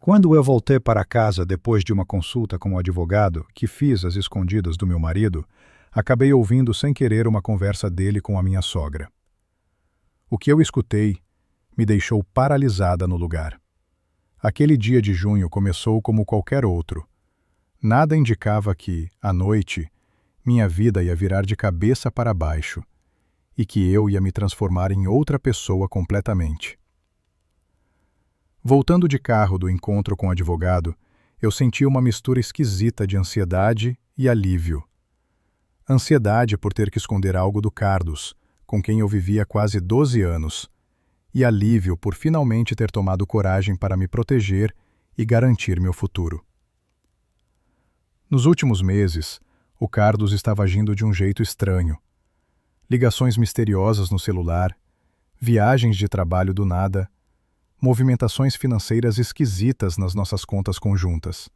Quando eu voltei para casa depois de uma consulta com o advogado, que fiz às escondidas do meu marido, acabei ouvindo sem querer uma conversa dele com a minha sogra. O que eu escutei me deixou paralisada no lugar. Aquele dia de junho começou como qualquer outro. Nada indicava que, à noite, minha vida ia virar de cabeça para baixo e que eu ia me transformar em outra pessoa completamente. Voltando de carro do encontro com o advogado, eu senti uma mistura esquisita de ansiedade e alívio. Ansiedade por ter que esconder algo do Carlos, com quem eu vivia quase 12 anos, e alívio por finalmente ter tomado coragem para me proteger e garantir meu futuro. Nos últimos meses, o Carlos estava agindo de um jeito estranho. Ligações misteriosas no celular, viagens de trabalho do nada, movimentações financeiras esquisitas nas nossas contas conjuntas.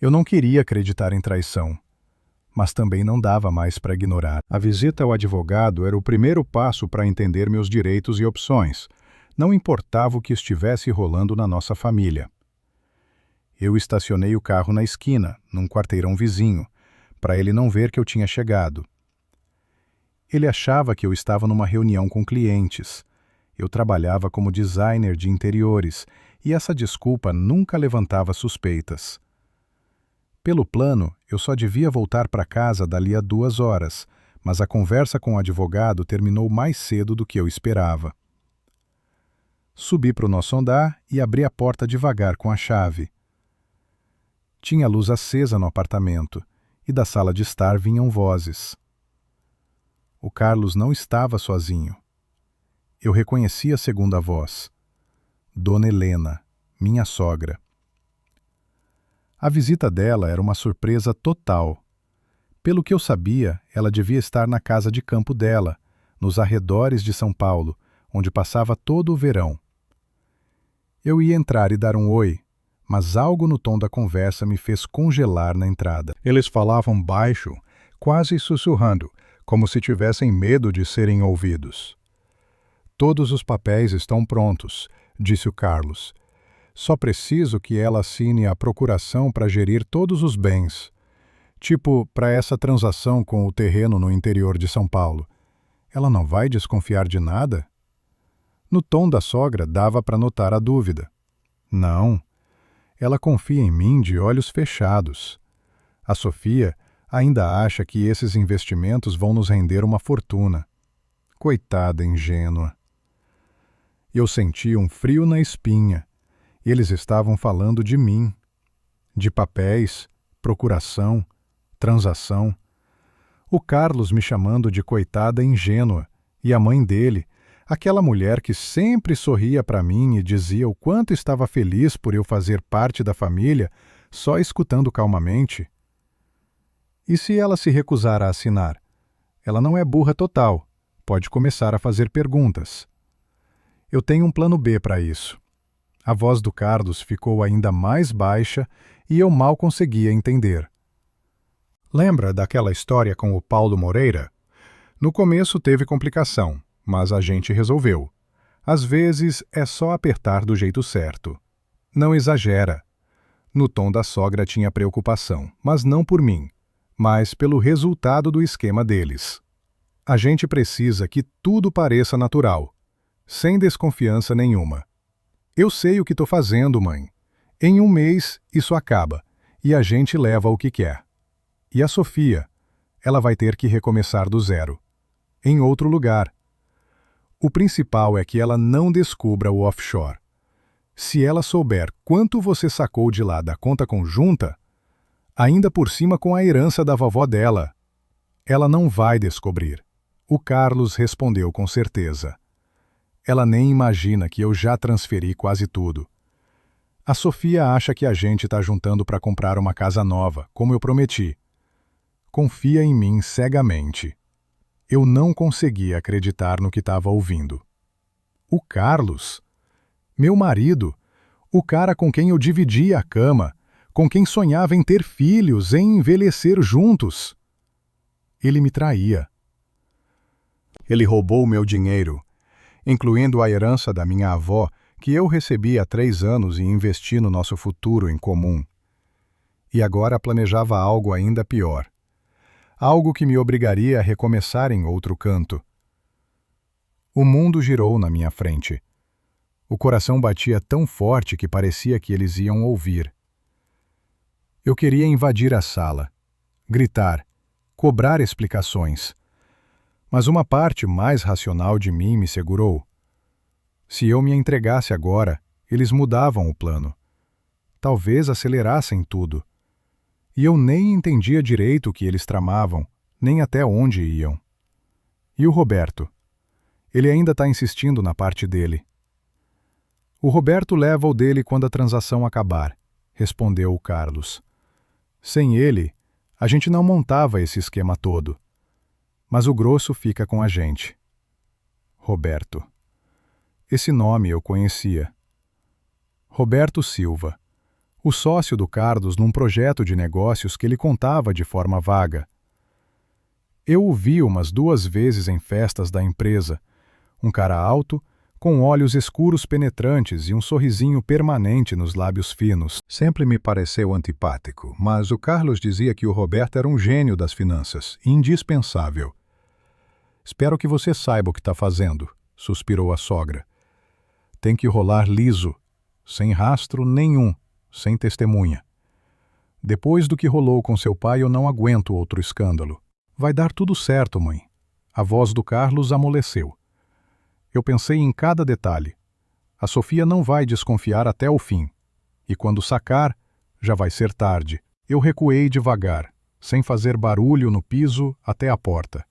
Eu não queria acreditar em traição, mas também não dava mais para ignorar. A visita ao advogado era o primeiro passo para entender meus direitos e opções, não importava o que estivesse rolando na nossa família. Eu estacionei o carro na esquina, num quarteirão vizinho, para ele não ver que eu tinha chegado. Ele achava que eu estava numa reunião com clientes. Eu trabalhava como designer de interiores e essa desculpa nunca levantava suspeitas. Pelo plano, eu só devia voltar para casa dali a 2 horas, mas a conversa com o advogado terminou mais cedo do que eu esperava. Subi para o nosso andar e abri a porta devagar com a chave. Tinha luz acesa no apartamento e da sala de estar vinham vozes. O Carlos não estava sozinho. Eu reconheci a segunda voz. Dona Helena, minha sogra. A visita dela era uma surpresa total. Pelo que eu sabia, ela devia estar na casa de campo dela, nos arredores de São Paulo, onde passava todo o verão. Eu ia entrar e dar um oi, mas algo no tom da conversa me fez congelar na entrada. Eles falavam baixo, quase sussurrando, como se tivessem medo de serem ouvidos. Todos os papéis estão prontos, disse o Carlos. Só preciso que ela assine a procuração para gerir todos os bens. Tipo, para essa transação com o terreno no interior de São Paulo. Ela não vai desconfiar de nada? No tom da sogra dava para notar a dúvida. Não. Ela confia em mim de olhos fechados. A Sofia ainda acha que esses investimentos vão nos render uma fortuna. Coitada ingênua. Eu senti um frio na espinha. Eles estavam falando de mim. De papéis, procuração, transação. O Carlos me chamando de coitada ingênua. E a mãe dele, aquela mulher que sempre sorria para mim e dizia o quanto estava feliz por eu fazer parte da família, só escutando calmamente. E se ela se recusar a assinar? Ela não é burra total. Pode começar a fazer perguntas. Eu tenho um plano B para isso. A voz do Carlos ficou ainda mais baixa e eu mal conseguia entender. Lembra daquela história com o Paulo Moreira? No começo teve complicação, mas a gente resolveu. Às vezes é só apertar do jeito certo. Não exagera. No tom da sogra tinha preocupação, mas não por mim, mas pelo resultado do esquema deles. A gente precisa que tudo pareça natural, sem desconfiança nenhuma. Eu sei o que estou fazendo, mãe. Em 1 mês, isso acaba, e a gente leva o que quer. E a Sofia? Ela vai ter que recomeçar do zero. Em outro lugar. O principal é que ela não descubra o offshore. Se ela souber quanto você sacou de lá da conta conjunta, ainda por cima com a herança da vovó dela, ela não vai descobrir. O Carlos respondeu com certeza. Ela nem imagina que eu já transferi quase tudo. A Sofia acha que a gente está juntando para comprar uma casa nova, como eu prometi. Confia em mim cegamente. Eu não conseguia acreditar no que estava ouvindo. O Carlos? Meu marido? O cara com quem eu dividia a cama, com quem sonhava em ter filhos, em envelhecer juntos. Ele me traía. Ele roubou meu dinheiro, incluindo a herança da minha avó, que eu recebi há 3 anos e investi no nosso futuro em comum. E agora planejava algo ainda pior. Algo que me obrigaria a recomeçar em outro canto. O mundo girou na minha frente. O coração batia tão forte que parecia que eles iam ouvir. Eu queria invadir a sala, gritar, cobrar explicações. Mas uma parte mais racional de mim me segurou. Se eu me entregasse agora, eles mudavam o plano. Talvez acelerassem tudo. E eu nem entendia direito o que eles tramavam, nem até onde iam. E o Roberto? Ele ainda está insistindo na parte dele. O Roberto leva o dele quando a transação acabar, respondeu o Carlos. Sem ele, a gente não montava esse esquema todo. Mas o grosso fica com a gente. Roberto. Esse nome eu conhecia. Roberto Silva, o sócio do Carlos num projeto de negócios que ele contava de forma vaga. Eu o vi umas 2 vezes em festas da empresa, um cara alto, com olhos escuros penetrantes e um sorrisinho permanente nos lábios finos. Sempre me pareceu antipático, mas o Carlos dizia que o Roberto era um gênio das finanças, indispensável. Espero que você saiba o que está fazendo, suspirou a sogra. Tem que rolar liso, sem rastro nenhum, sem testemunha. Depois do que rolou com seu pai, eu não aguento outro escândalo. Vai dar tudo certo, mãe. A voz do Carlos amoleceu. Eu pensei em cada detalhe. A Sofia não vai desconfiar até o fim. E quando sacar, já vai ser tarde. Eu recuei devagar, sem fazer barulho no piso até a porta.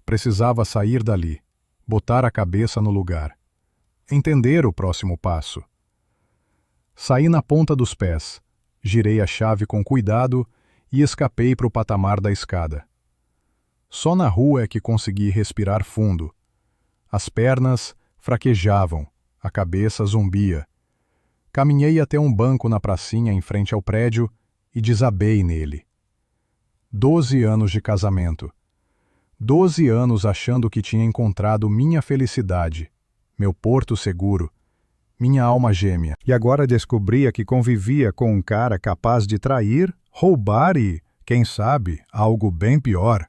Precisava sair dali, botar a cabeça no lugar. Entender o próximo passo. Saí na ponta dos pés, girei a chave com cuidado e escapei para o patamar da escada. Só na rua é que consegui respirar fundo. As pernas fraquejavam, a cabeça zumbia. Caminhei até um banco na pracinha em frente ao prédio e desabei nele. 12 anos de casamento. 12 anos achando que tinha encontrado minha felicidade, meu porto seguro, minha alma gêmea. E agora descobria que convivia com um cara capaz de trair, roubar e, quem sabe, algo bem pior.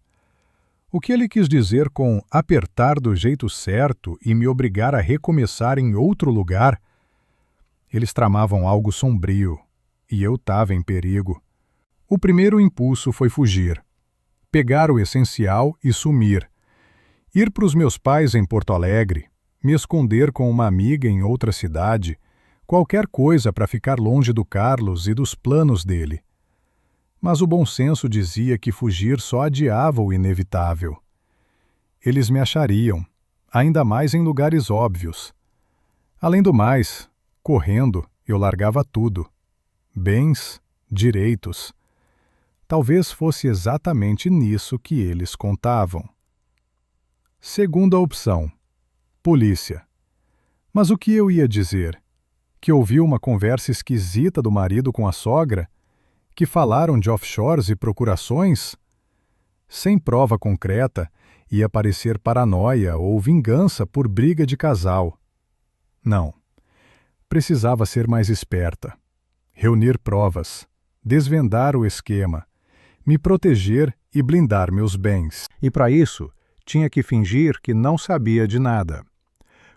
O que ele quis dizer com apertar do jeito certo e me obrigar a recomeçar em outro lugar? Eles tramavam algo sombrio, e eu estava em perigo. O primeiro impulso foi fugir. Pegar o essencial e sumir. Ir para os meus pais em Porto Alegre, me esconder com uma amiga em outra cidade, qualquer coisa para ficar longe do Carlos e dos planos dele. Mas o bom senso dizia que fugir só adiava o inevitável. Eles me achariam, ainda mais em lugares óbvios. Além do mais, correndo, eu largava tudo. Bens, direitos. Talvez fosse exatamente nisso que eles contavam. Segunda opção. Polícia. Mas o que eu ia dizer? Que ouvi uma conversa esquisita do marido com a sogra? Que falaram de offshores e procurações? Sem prova concreta, ia parecer paranoia ou vingança por briga de casal. Não. Precisava ser mais esperta. Reunir provas. Desvendar o esquema. Me proteger e blindar meus bens. E para isso, tinha que fingir que não sabia de nada.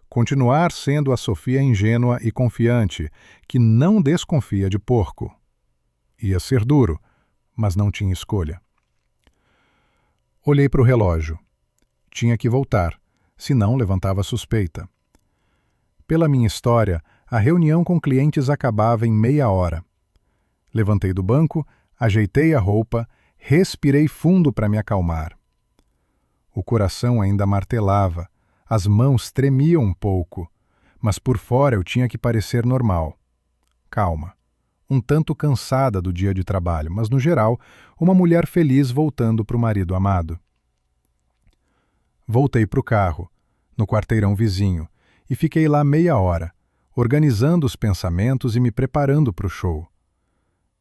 Continuar sendo a Sofia ingênua e confiante, que não desconfia de porco. Ia ser duro, mas não tinha escolha. Olhei para o relógio. Tinha que voltar, senão levantava suspeita. Pela minha história, a reunião com clientes acabava em meia hora. Levantei do banco, ajeitei a roupa, respirei fundo para me acalmar. O coração ainda martelava, as mãos tremiam um pouco, mas por fora eu tinha que parecer normal. Calma. Um tanto cansada do dia de trabalho, mas, no geral, uma mulher feliz voltando para o marido amado. Voltei para o carro, no quarteirão vizinho, e fiquei lá meia hora, organizando os pensamentos e me preparando para o show.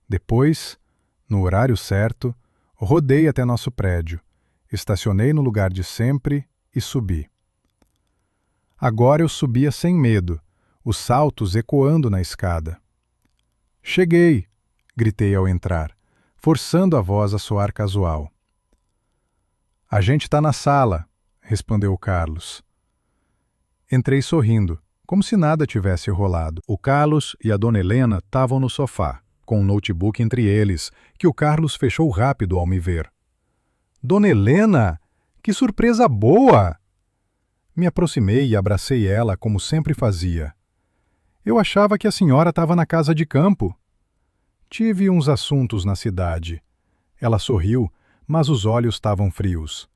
Depois, no horário certo, rodei até nosso prédio, estacionei no lugar de sempre e subi. Agora eu subia sem medo, os saltos ecoando na escada. Cheguei! Gritei ao entrar, forçando a voz a soar casual. A gente está na sala, respondeu Carlos. Entrei sorrindo, como se nada tivesse rolado. O Carlos e a dona Helena estavam no sofá, com um notebook entre eles, que o Carlos fechou rápido ao me ver. Dona Helena! Que surpresa boa! Me aproximei e abracei ela como sempre fazia. Eu achava que a senhora estava na casa de campo. Tive uns assuntos na cidade. Ela sorriu, mas os olhos estavam frios.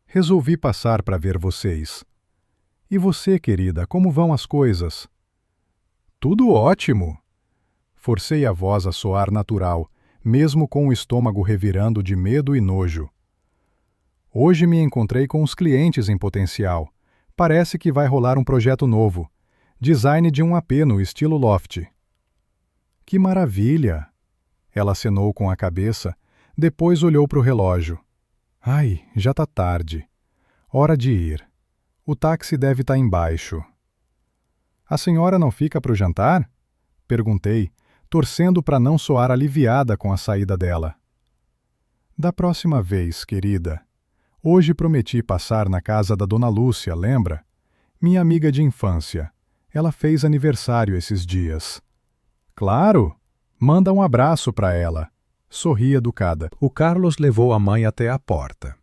Resolvi passar para ver vocês. E você, querida, como vão as coisas? Tudo ótimo! Forcei a voz a soar natural, mesmo com o estômago revirando de medo e nojo. Hoje me encontrei com os clientes em potencial. Parece que vai rolar um projeto novo. Design de um AP no estilo loft. Que maravilha! Ela acenou com a cabeça, depois olhou para o relógio. Ai, já tá tarde. Hora de ir. O táxi deve estar embaixo. A senhora não fica para o jantar? Perguntei, torcendo para não soar aliviada com a saída dela. Da próxima vez, querida. Hoje prometi passar na casa da dona Lúcia, lembra? Minha amiga de infância. Ela fez aniversário esses dias. Claro! Manda um abraço para ela. Sorri educada. O Carlos levou a mãe até a porta.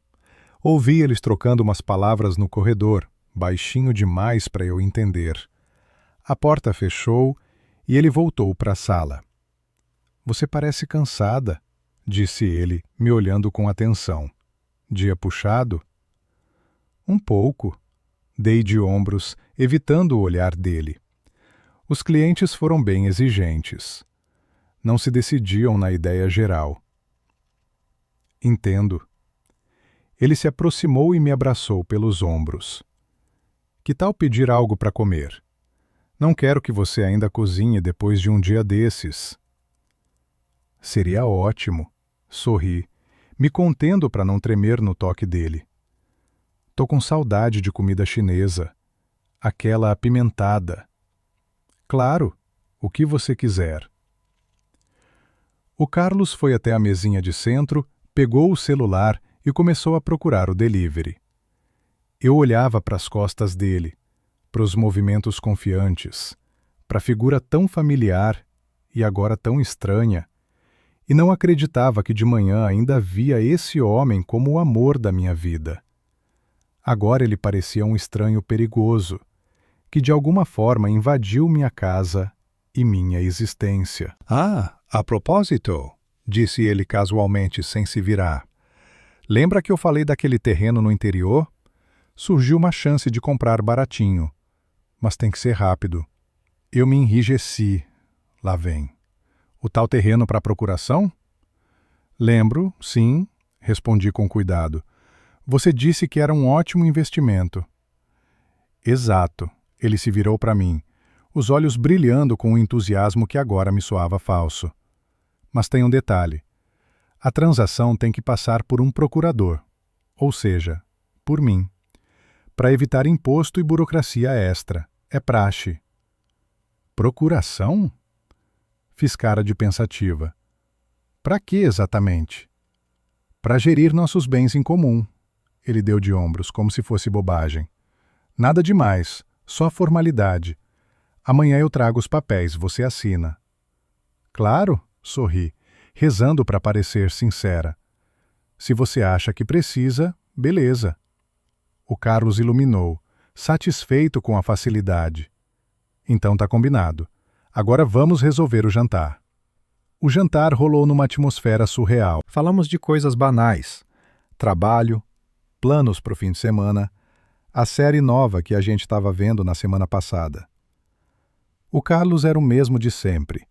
Ouvi eles trocando umas palavras no corredor, baixinho demais para eu entender. A porta fechou e ele voltou para a sala. Você parece cansada, disse ele, me olhando com atenção. Dia puxado? Um pouco. Dei de ombros, evitando o olhar dele. Os clientes foram bem exigentes. Não se decidiam na ideia geral. Entendo. Ele se aproximou e me abraçou pelos ombros. Que tal pedir algo para comer? Não quero que você ainda cozinhe depois de um dia desses. Seria ótimo. Sorri, me contendo para não tremer no toque dele. Tô com saudade de comida chinesa. Aquela apimentada. Claro, o que você quiser. O Carlos foi até a mesinha de centro, pegou o celular e começou a procurar o delivery. Eu olhava para as costas dele, para os movimentos confiantes, para a figura tão familiar e agora tão estranha, e não acreditava que de manhã ainda via esse homem como o amor da minha vida. Agora ele parecia um estranho perigoso, que de alguma forma invadiu minha casa e minha existência. Ah, a propósito, disse ele casualmente sem se virar. Lembra que eu falei daquele terreno no interior? Surgiu uma chance de comprar baratinho, mas tem que ser rápido. Eu me enrijeci. Lá vem. O tal terreno para procuração? Lembro, sim, respondi com cuidado. Você disse que era um ótimo investimento. Exato. Ele se virou para mim, os olhos brilhando com um entusiasmo que agora me soava falso. Mas tem um detalhe. A transação tem que passar por um procurador, ou seja, por mim, para evitar imposto e burocracia extra. É praxe. Procuração? Fiz cara de pensativa. Para que exatamente? Para gerir nossos bens em comum. Ele deu de ombros, como se fosse bobagem. Nada demais, só formalidade. Amanhã eu trago os papéis, você assina. Claro, sorri, rezando para parecer sincera. Se você acha que precisa, beleza. O Carlos iluminou, satisfeito com a facilidade. Então tá combinado. Agora vamos resolver o jantar. O jantar rolou numa atmosfera surreal. Falamos de coisas banais. Trabalho, planos para o fim de semana, a série nova que a gente estava vendo na semana passada. O Carlos era o mesmo de sempre.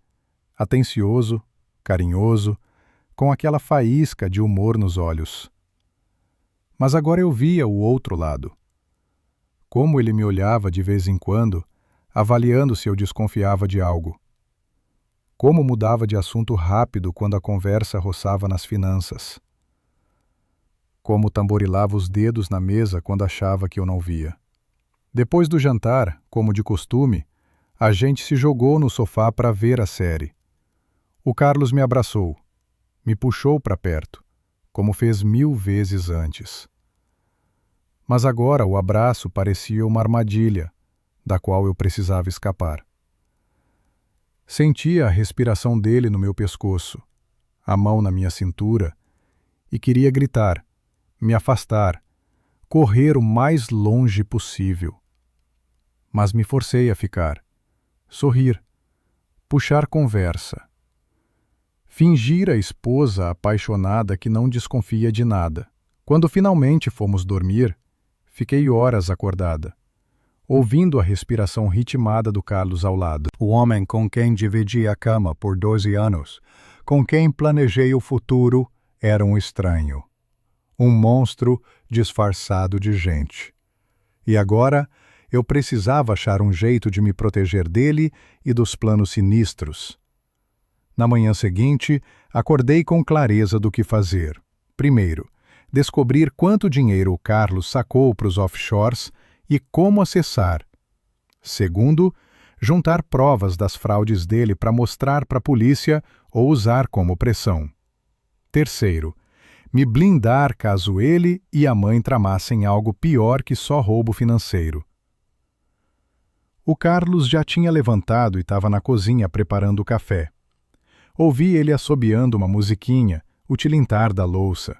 Atencioso, carinhoso, com aquela faísca de humor nos olhos. Mas agora eu via o outro lado. Como ele me olhava de vez em quando, avaliando se eu desconfiava de algo. Como mudava de assunto rápido quando a conversa roçava nas finanças. Como tamborilava os dedos na mesa quando achava que eu não via. Depois do jantar, como de costume, A gente se jogou no sofá para ver a série. O Carlos me abraçou, me puxou para perto, como fez 1000 vezes antes. Mas agora o abraço parecia uma armadilha, da qual eu precisava escapar. Sentia a respiração dele no meu pescoço, a mão na minha cintura, e queria gritar, me afastar, correr o mais longe possível. Mas me forcei a ficar, sorrir, puxar conversa. Fingir a esposa apaixonada que não desconfia de nada. Quando finalmente fomos dormir, fiquei horas acordada, ouvindo a respiração ritmada do Carlos ao lado. O homem com quem dividi a cama por 12 anos, com quem planejei o futuro, era um estranho. Um monstro disfarçado de gente. E agora eu precisava achar um jeito de me proteger dele e dos planos sinistros. Na manhã seguinte, acordei com clareza do que fazer. Primeiro, descobrir quanto dinheiro o Carlos sacou para os offshores e como acessar. Segundo, juntar provas das fraudes dele para mostrar para a polícia ou usar como pressão. Terceiro, me blindar caso ele e a mãe tramassem algo pior que só roubo financeiro. O Carlos já tinha levantado e estava na cozinha preparando o café. Ouvi ele assobiando uma musiquinha, o tilintar da louça.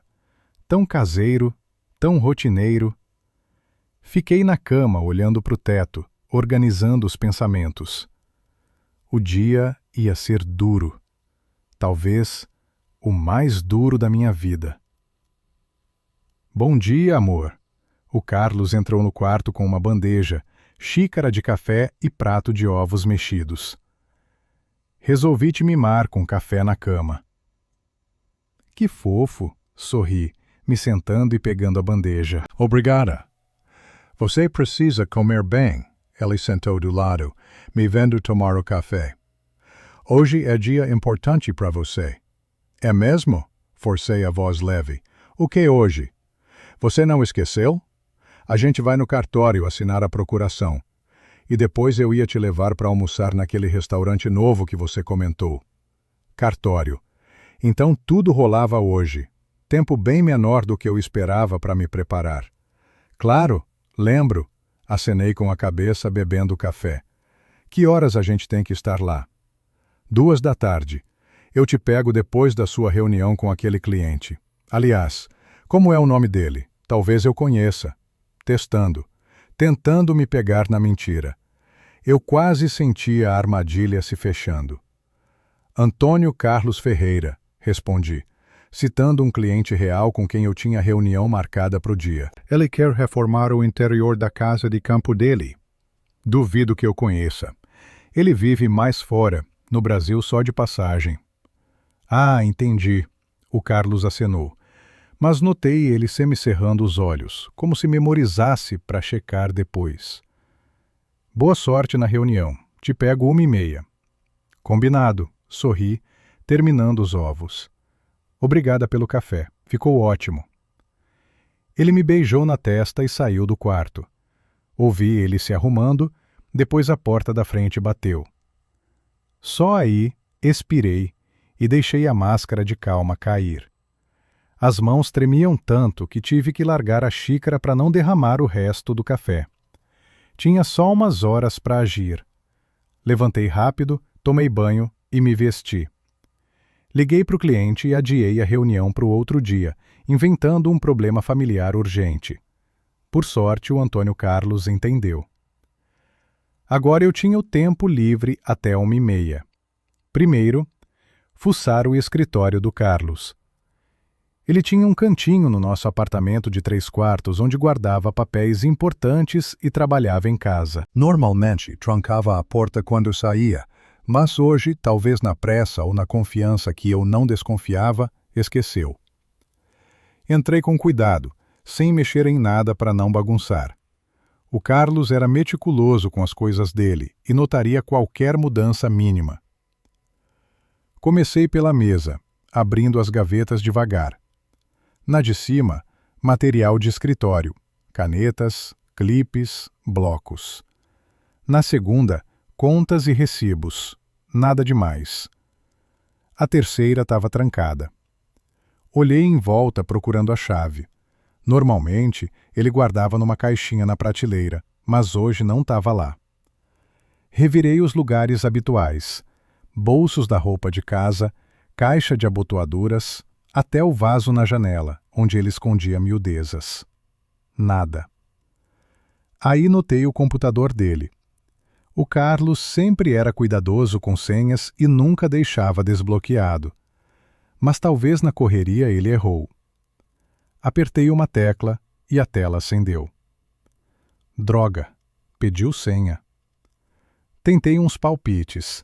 Tão caseiro, tão rotineiro. Fiquei na cama olhando para o teto, organizando os pensamentos. O dia ia ser duro. Talvez o mais duro da minha vida. Bom dia, amor. O Carlos entrou no quarto com uma bandeja, xícara de café e prato de ovos mexidos. Resolvi te mimar com café na cama. Que fofo, sorri, me sentando e pegando a bandeja. Obrigada. Você precisa comer bem. Ele sentou do lado, me vendo tomar o café. Hoje é dia importante para você. É mesmo? Forcei a voz leve. O que hoje? Você não esqueceu? A gente vai no cartório assinar a procuração. E depois eu ia te levar para almoçar naquele restaurante novo que você comentou. Cartório. Então tudo rolava hoje. Tempo bem menor do que eu esperava para me preparar. Claro, lembro. Acenei com a cabeça bebendo café. Que horas a gente tem que estar lá? 2 da tarde. Eu te pego depois da sua reunião com aquele cliente. Aliás, como é o nome dele? Talvez eu conheça. Testando. Tentando me pegar na mentira. Eu quase sentia a armadilha se fechando. Antônio Carlos Ferreira, respondi, citando um cliente real com quem eu tinha reunião marcada para o dia. Ele quer reformar o interior da casa de campo dele. Duvido que eu conheça. Ele vive mais fora, no Brasil só de passagem. Ah, entendi. O Carlos acenou. Mas notei ele semicerrando os olhos, como se memorizasse para checar depois. Boa sorte na reunião. Te pego 1h30. Combinado. Sorri, terminando os ovos. Obrigada pelo café. Ficou ótimo. Ele me beijou na testa e saiu do quarto. Ouvi ele se arrumando, depois a porta da frente bateu. Só aí, expirei e deixei a máscara de calma cair. As mãos tremiam tanto que tive que largar a xícara para não derramar o resto do café. Tinha só umas horas para agir. Levantei rápido, tomei banho e me vesti. Liguei para o cliente e adiei a reunião para o outro dia, inventando um problema familiar urgente. Por sorte, o Antônio Carlos entendeu. Agora eu tinha o tempo livre até 1h30. Primeiro, fuçar o escritório do Carlos. Ele tinha um cantinho no nosso apartamento de 3 quartos onde guardava papéis importantes e trabalhava em casa. Normalmente, trancava a porta quando saía, mas hoje, talvez na pressa ou na confiança que eu não desconfiava, esqueceu. Entrei com cuidado, sem mexer em nada para não bagunçar. O Carlos era meticuloso com as coisas dele e notaria qualquer mudança mínima. Comecei pela mesa, abrindo as gavetas devagar. Na de cima, material de escritório, canetas, clipes, blocos. Na segunda, contas e recibos. Nada demais. A terceira estava trancada. Olhei em volta procurando a chave. Normalmente, ele guardava numa caixinha na prateleira, mas hoje não estava lá. Revirei os lugares habituais: bolsos da roupa de casa, caixa de abotoaduras, até o vaso na janela, onde ele escondia miudezas. Nada. Aí notei o computador dele. O Carlos sempre era cuidadoso com senhas e nunca deixava desbloqueado. Mas talvez na correria ele errou. Apertei uma tecla e a tela acendeu. Droga, pediu senha. Tentei uns palpites: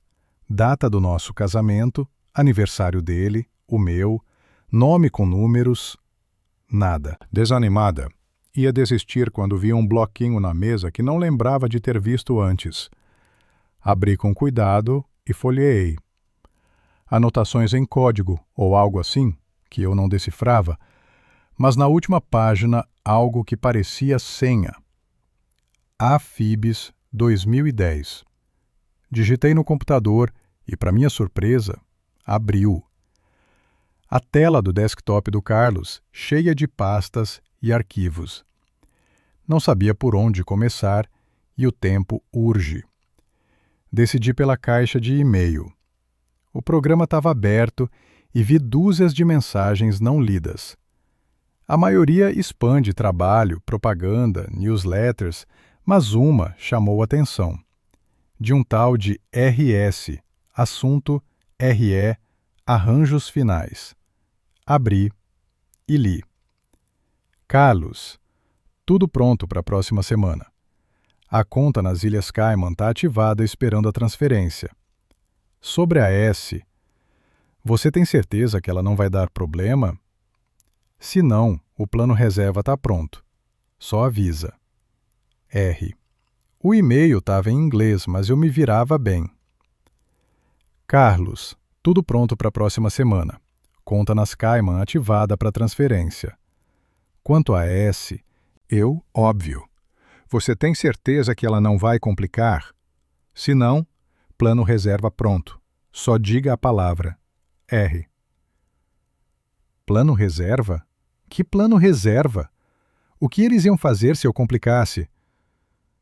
data do nosso casamento, aniversário dele, o meu, nome com números. Nada. Desanimada, ia desistir quando vi um bloquinho na mesa que não lembrava de ter visto antes. Abri com cuidado e folheei. Anotações em código ou algo assim, que eu não decifrava, mas na última página algo que parecia senha. AFIBS 2010. Digitei no computador e, para minha surpresa, abriu. A tela do desktop do Carlos, cheia de pastas e arquivos. Não sabia por onde começar e o tempo urge. Decidi pela caixa de e-mail. O programa estava aberto e vi dúzias de mensagens não lidas. A maioria spam de trabalho, propaganda, newsletters, mas uma chamou atenção. De um tal de RS, assunto RE, arranjos finais. Abri e li. Carlos, tudo pronto para a próxima semana. A conta nas Ilhas Cayman está ativada esperando a transferência. Sobre a S, você tem certeza que ela não vai dar problema? Se não, o plano reserva está pronto. Só avisa. R. O e-mail estava em inglês, mas eu me virava bem. Carlos, tudo pronto para a próxima semana. Conta nas Cayman ativada para transferência. Quanto a S, óbvio. Você tem certeza que ela não vai complicar? Se não, plano reserva pronto. Só diga a palavra. R. Plano reserva? Que plano reserva? O que eles iam fazer se eu complicasse?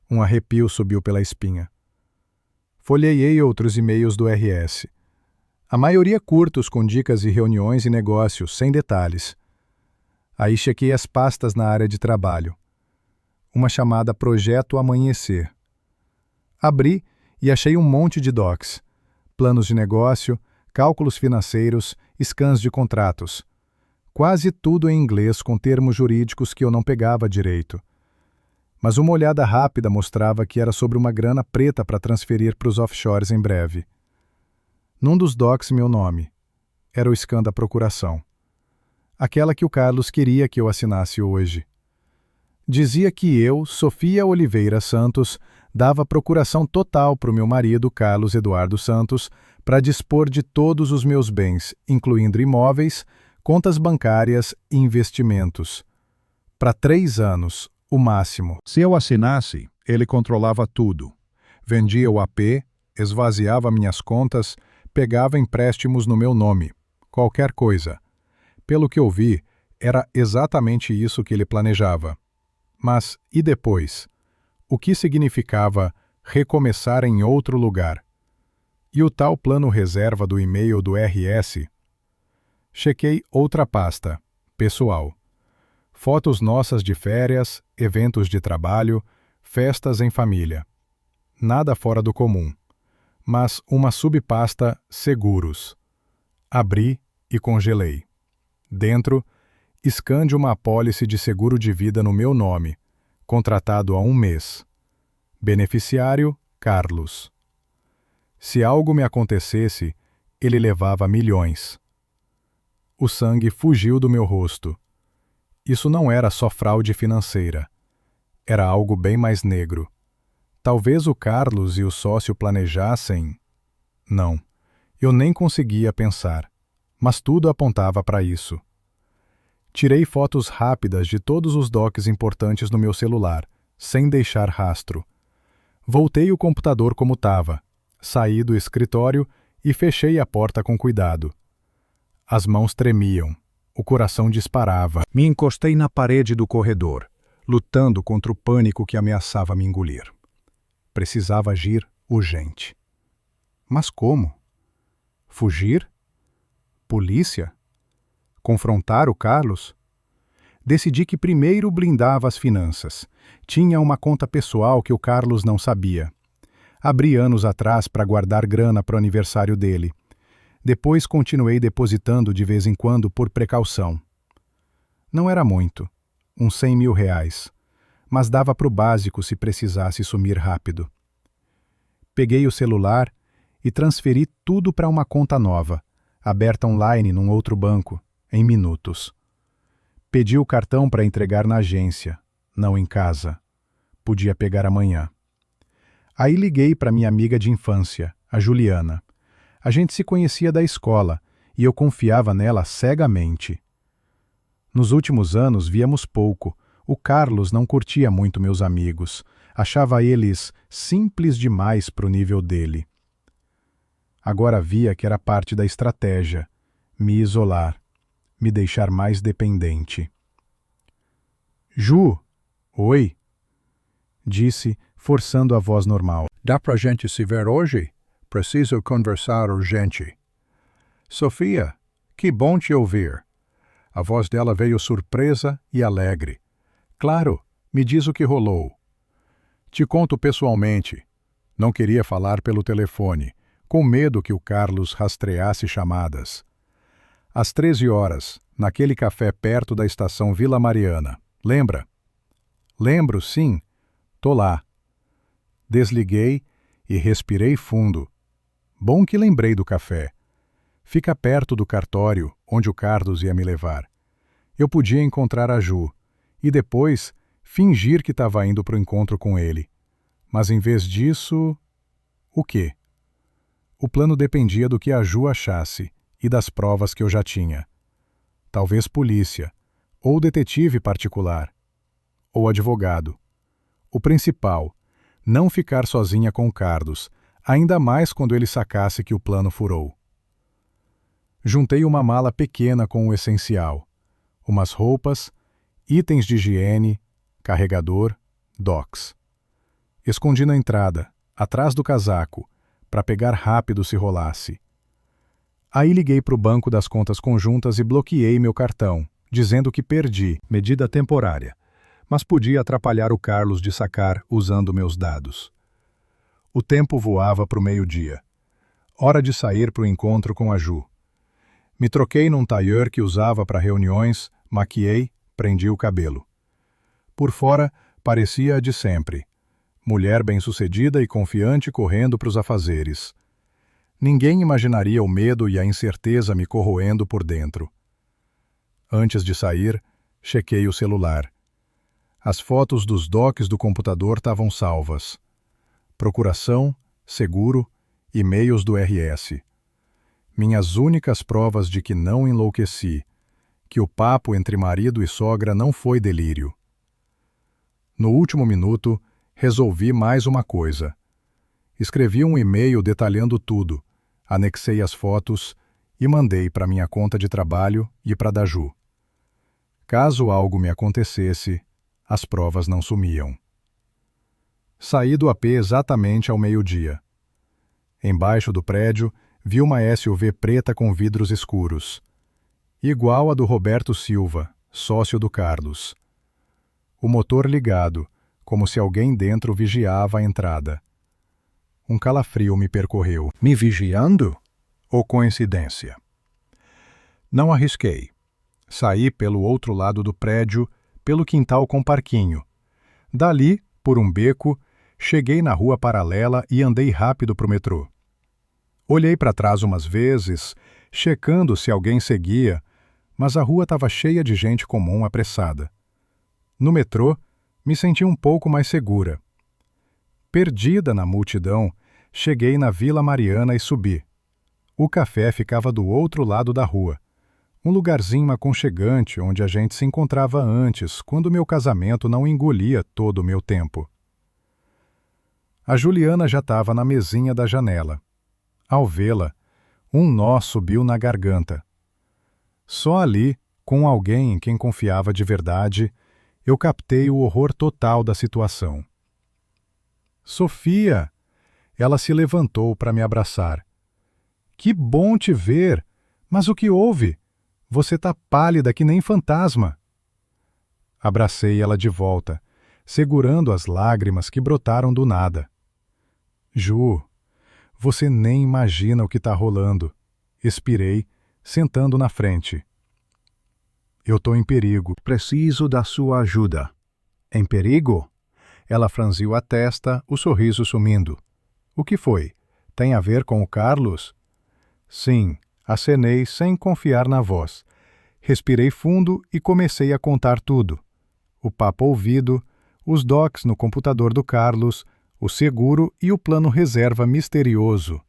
Um arrepio subiu pela espinha. Folheiei outros e-mails do RS. A maioria curtos com dicas de reuniões e negócios, sem detalhes. Aí chequei as pastas na área de trabalho. Uma chamada Projeto Amanhecer. Abri e achei um monte de docs. Planos de negócio, cálculos financeiros, scans de contratos. Quase tudo em inglês com termos jurídicos que eu não pegava direito. Mas uma olhada rápida mostrava que era sobre uma grana preta para transferir para os offshores em breve. Num dos docs meu nome. Era o scan da procuração. Aquela que o Carlos queria que eu assinasse hoje. Dizia que eu, Sofia Oliveira Santos, dava procuração total para o meu marido, Carlos Eduardo Santos, para dispor de todos os meus bens, incluindo imóveis, contas bancárias e investimentos. Para 3 anos, o máximo. Se eu assinasse, ele controlava tudo. Vendia o AP, esvaziava minhas contas, pegava empréstimos no meu nome. Qualquer coisa. Pelo que eu vi, era exatamente isso que ele planejava. Mas, e depois? O que significava recomeçar em outro lugar? E o tal plano reserva do e-mail do RS? Chequei outra pasta, pessoal. Fotos nossas de férias, eventos de trabalho, festas em família. Nada fora do comum. Mas uma subpasta seguros. Abri e congelei. Dentro, scan de uma apólice de seguro de vida no meu nome, contratado há 1 mês. Beneficiário, Carlos. Se algo me acontecesse, ele levava milhões. O sangue fugiu do meu rosto. Isso não era só fraude financeira. Era algo bem mais negro. Talvez o Carlos e o sócio planejassem... Não, eu nem conseguia pensar, mas tudo apontava para isso. Tirei fotos rápidas de todos os docs importantes no meu celular, sem deixar rastro. Voltei o computador como estava, saí do escritório e fechei a porta com cuidado. As mãos tremiam, o coração disparava. Me encostei na parede do corredor, lutando contra o pânico que ameaçava me engolir. Precisava agir urgente. Mas como? Fugir? Polícia? Confrontar o Carlos? Decidi que primeiro blindava as finanças. Tinha uma conta pessoal que o Carlos não sabia. Abri anos atrás para guardar grana para o aniversário dele. Depois continuei depositando de vez em quando por precaução. Não era muito, uns 100 mil reais, mas dava para o básico se precisasse sumir rápido. Peguei o celular e transferi tudo para uma conta nova, aberta online num outro banco, em minutos. Pedi o cartão para entregar na agência, não em casa. Podia pegar amanhã. Aí liguei para minha amiga de infância, a Juliana. A gente se conhecia da escola e eu confiava nela cegamente. Nos últimos anos víamos pouco. O Carlos não curtia muito meus amigos. Achava eles simples demais para o nível dele. Agora via que era parte da estratégia, me isolar, me deixar mais dependente. Ju, oi, disse, forçando a voz normal. Dá pra gente se ver hoje? Preciso conversar urgente. Sofia, que bom te ouvir. A voz dela veio surpresa e alegre. Claro, me diz o que rolou. Te conto pessoalmente. Não queria falar pelo telefone, com medo que o Carlos rastreasse chamadas. Às 13 horas, naquele café perto da estação Vila Mariana. Lembra? Lembro, sim. Tô lá. Desliguei e respirei fundo. Bom que lembrei do café. Fica perto do cartório, onde o Carlos ia me levar. Eu podia encontrar a Ju e depois fingir que estava indo para o encontro com ele. Mas em vez disso... O quê? O plano dependia do que a Ju achasse e das provas que eu já tinha. Talvez polícia, ou detetive particular, ou advogado. O principal, não ficar sozinha com o Carlos, ainda mais quando ele sacasse que o plano furou. Juntei uma mala pequena com o essencial, umas roupas, itens de higiene, carregador, docs. Escondi na entrada, atrás do casaco, para pegar rápido se rolasse. Aí liguei para o banco das contas conjuntas e bloqueei meu cartão, dizendo que perdi, medida temporária, mas podia atrapalhar o Carlos de sacar usando meus dados. O tempo voava para o meio-dia. Hora de sair para o encontro com a Ju. Me troquei num tailleur que usava para reuniões, maquiei, prendi o cabelo. Por fora, parecia a de sempre. Mulher bem-sucedida e confiante correndo para os afazeres. Ninguém imaginaria o medo e a incerteza me corroendo por dentro. Antes de sair, chequei o celular. As fotos dos docs do computador estavam salvas. Procuração, seguro, e-mails do RS. Minhas únicas provas de que não enlouqueci, que o papo entre marido e sogra não foi delírio. No último minuto, resolvi mais uma coisa. Escrevi um e-mail detalhando tudo, anexei as fotos e mandei para minha conta de trabalho e para da Ju. Caso algo me acontecesse, as provas não sumiam. Saí do AP exatamente ao meio-dia. Embaixo do prédio, vi uma SUV preta com vidros escuros, igual a do Roberto Silva, sócio do Carlos. O motor ligado, como se alguém dentro vigiava a entrada. Um calafrio me percorreu. Me vigiando? Ou coincidência? Não arrisquei. Saí pelo outro lado do prédio, pelo quintal com parquinho. Dali, por um beco, cheguei na rua paralela e andei rápido para o metrô. Olhei para trás umas vezes, checando se alguém seguia, mas a rua estava cheia de gente comum apressada. No metrô, me senti um pouco mais segura. Perdida na multidão, cheguei na Vila Mariana e subi. O café ficava do outro lado da rua, um lugarzinho aconchegante onde a gente se encontrava antes, quando meu casamento não engolia todo o meu tempo. A Juliana já estava na mesinha da janela. Ao vê-la, um nó subiu na garganta. Só ali, com alguém em quem confiava de verdade, eu captei o horror total da situação. Sofia! Ela se levantou para me abraçar. Que bom te ver! Mas o que houve? Você tá pálida que nem fantasma. Abracei ela de volta, segurando as lágrimas que brotaram do nada. Ju, você nem imagina o que tá rolando. Expirei, sentando na frente. Eu tô em perigo. Preciso da sua ajuda. Em perigo? Ela franziu a testa, o sorriso sumindo. O que foi? Tem a ver com o Carlos? Sim, acenei sem confiar na voz. Respirei fundo e comecei a contar tudo. O papo ouvido, os docs no computador do Carlos, o seguro e o plano reserva misterioso.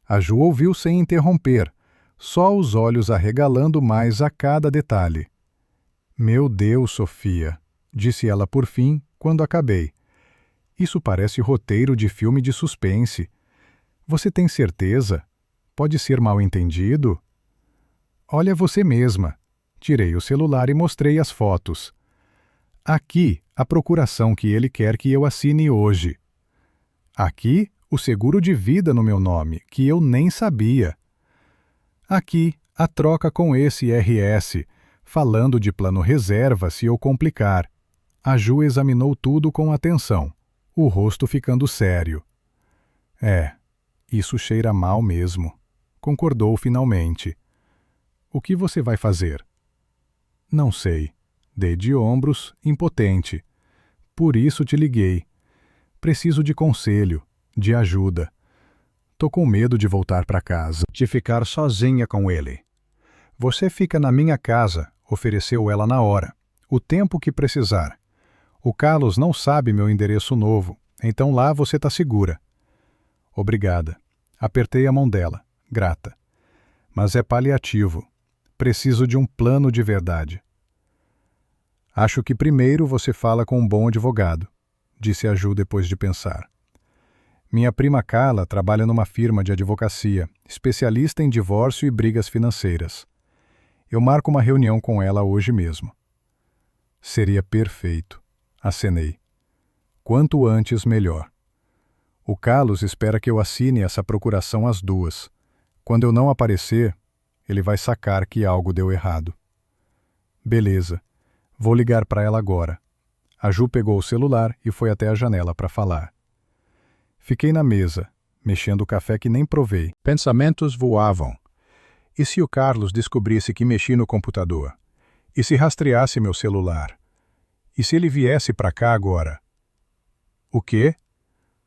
A Ju ouviu sem interromper, só os olhos arregalando mais a cada detalhe. Meu Deus, Sofia, disse ela por fim, quando acabei. Isso parece roteiro de filme de suspense. Você tem certeza? Pode ser mal entendido? Olha você mesma. Tirei o celular e mostrei as fotos. Aqui, a procuração que ele quer que eu assine hoje. Aqui, o seguro de vida no meu nome, que eu nem sabia. Aqui, a troca com esse RS, falando de plano reserva se eu complicar. A Ju examinou tudo com atenção, o rosto ficando sério. Isso cheira mal mesmo, concordou finalmente. O que você vai fazer? Não sei. Dei de ombros, impotente. Por isso te liguei. Preciso de conselho, de ajuda. Tô com medo de voltar para casa, de ficar sozinha com ele. Você fica na minha casa, ofereceu ela na hora. O tempo que precisar. O Carlos não sabe meu endereço novo, então lá você tá segura. Obrigada. Apertei a mão dela, grata. Mas é paliativo. Preciso de um plano de verdade. Acho que primeiro você fala com um bom advogado, disse a Ju depois de pensar. Minha prima Carla trabalha numa firma de advocacia, especialista em divórcio e brigas financeiras. Eu marco uma reunião com ela hoje mesmo. Seria perfeito, acenei. Quanto antes, melhor. O Carlos espera que eu assine essa procuração às 2. Quando eu não aparecer, ele vai sacar que algo deu errado. Beleza. Vou ligar para ela agora. A Ju pegou o celular e foi até a janela para falar. Fiquei na mesa, mexendo o café que nem provei. Pensamentos voavam. E se o Carlos descobrisse que mexi no computador? E se rastreasse meu celular? E se ele viesse para cá agora? O quê?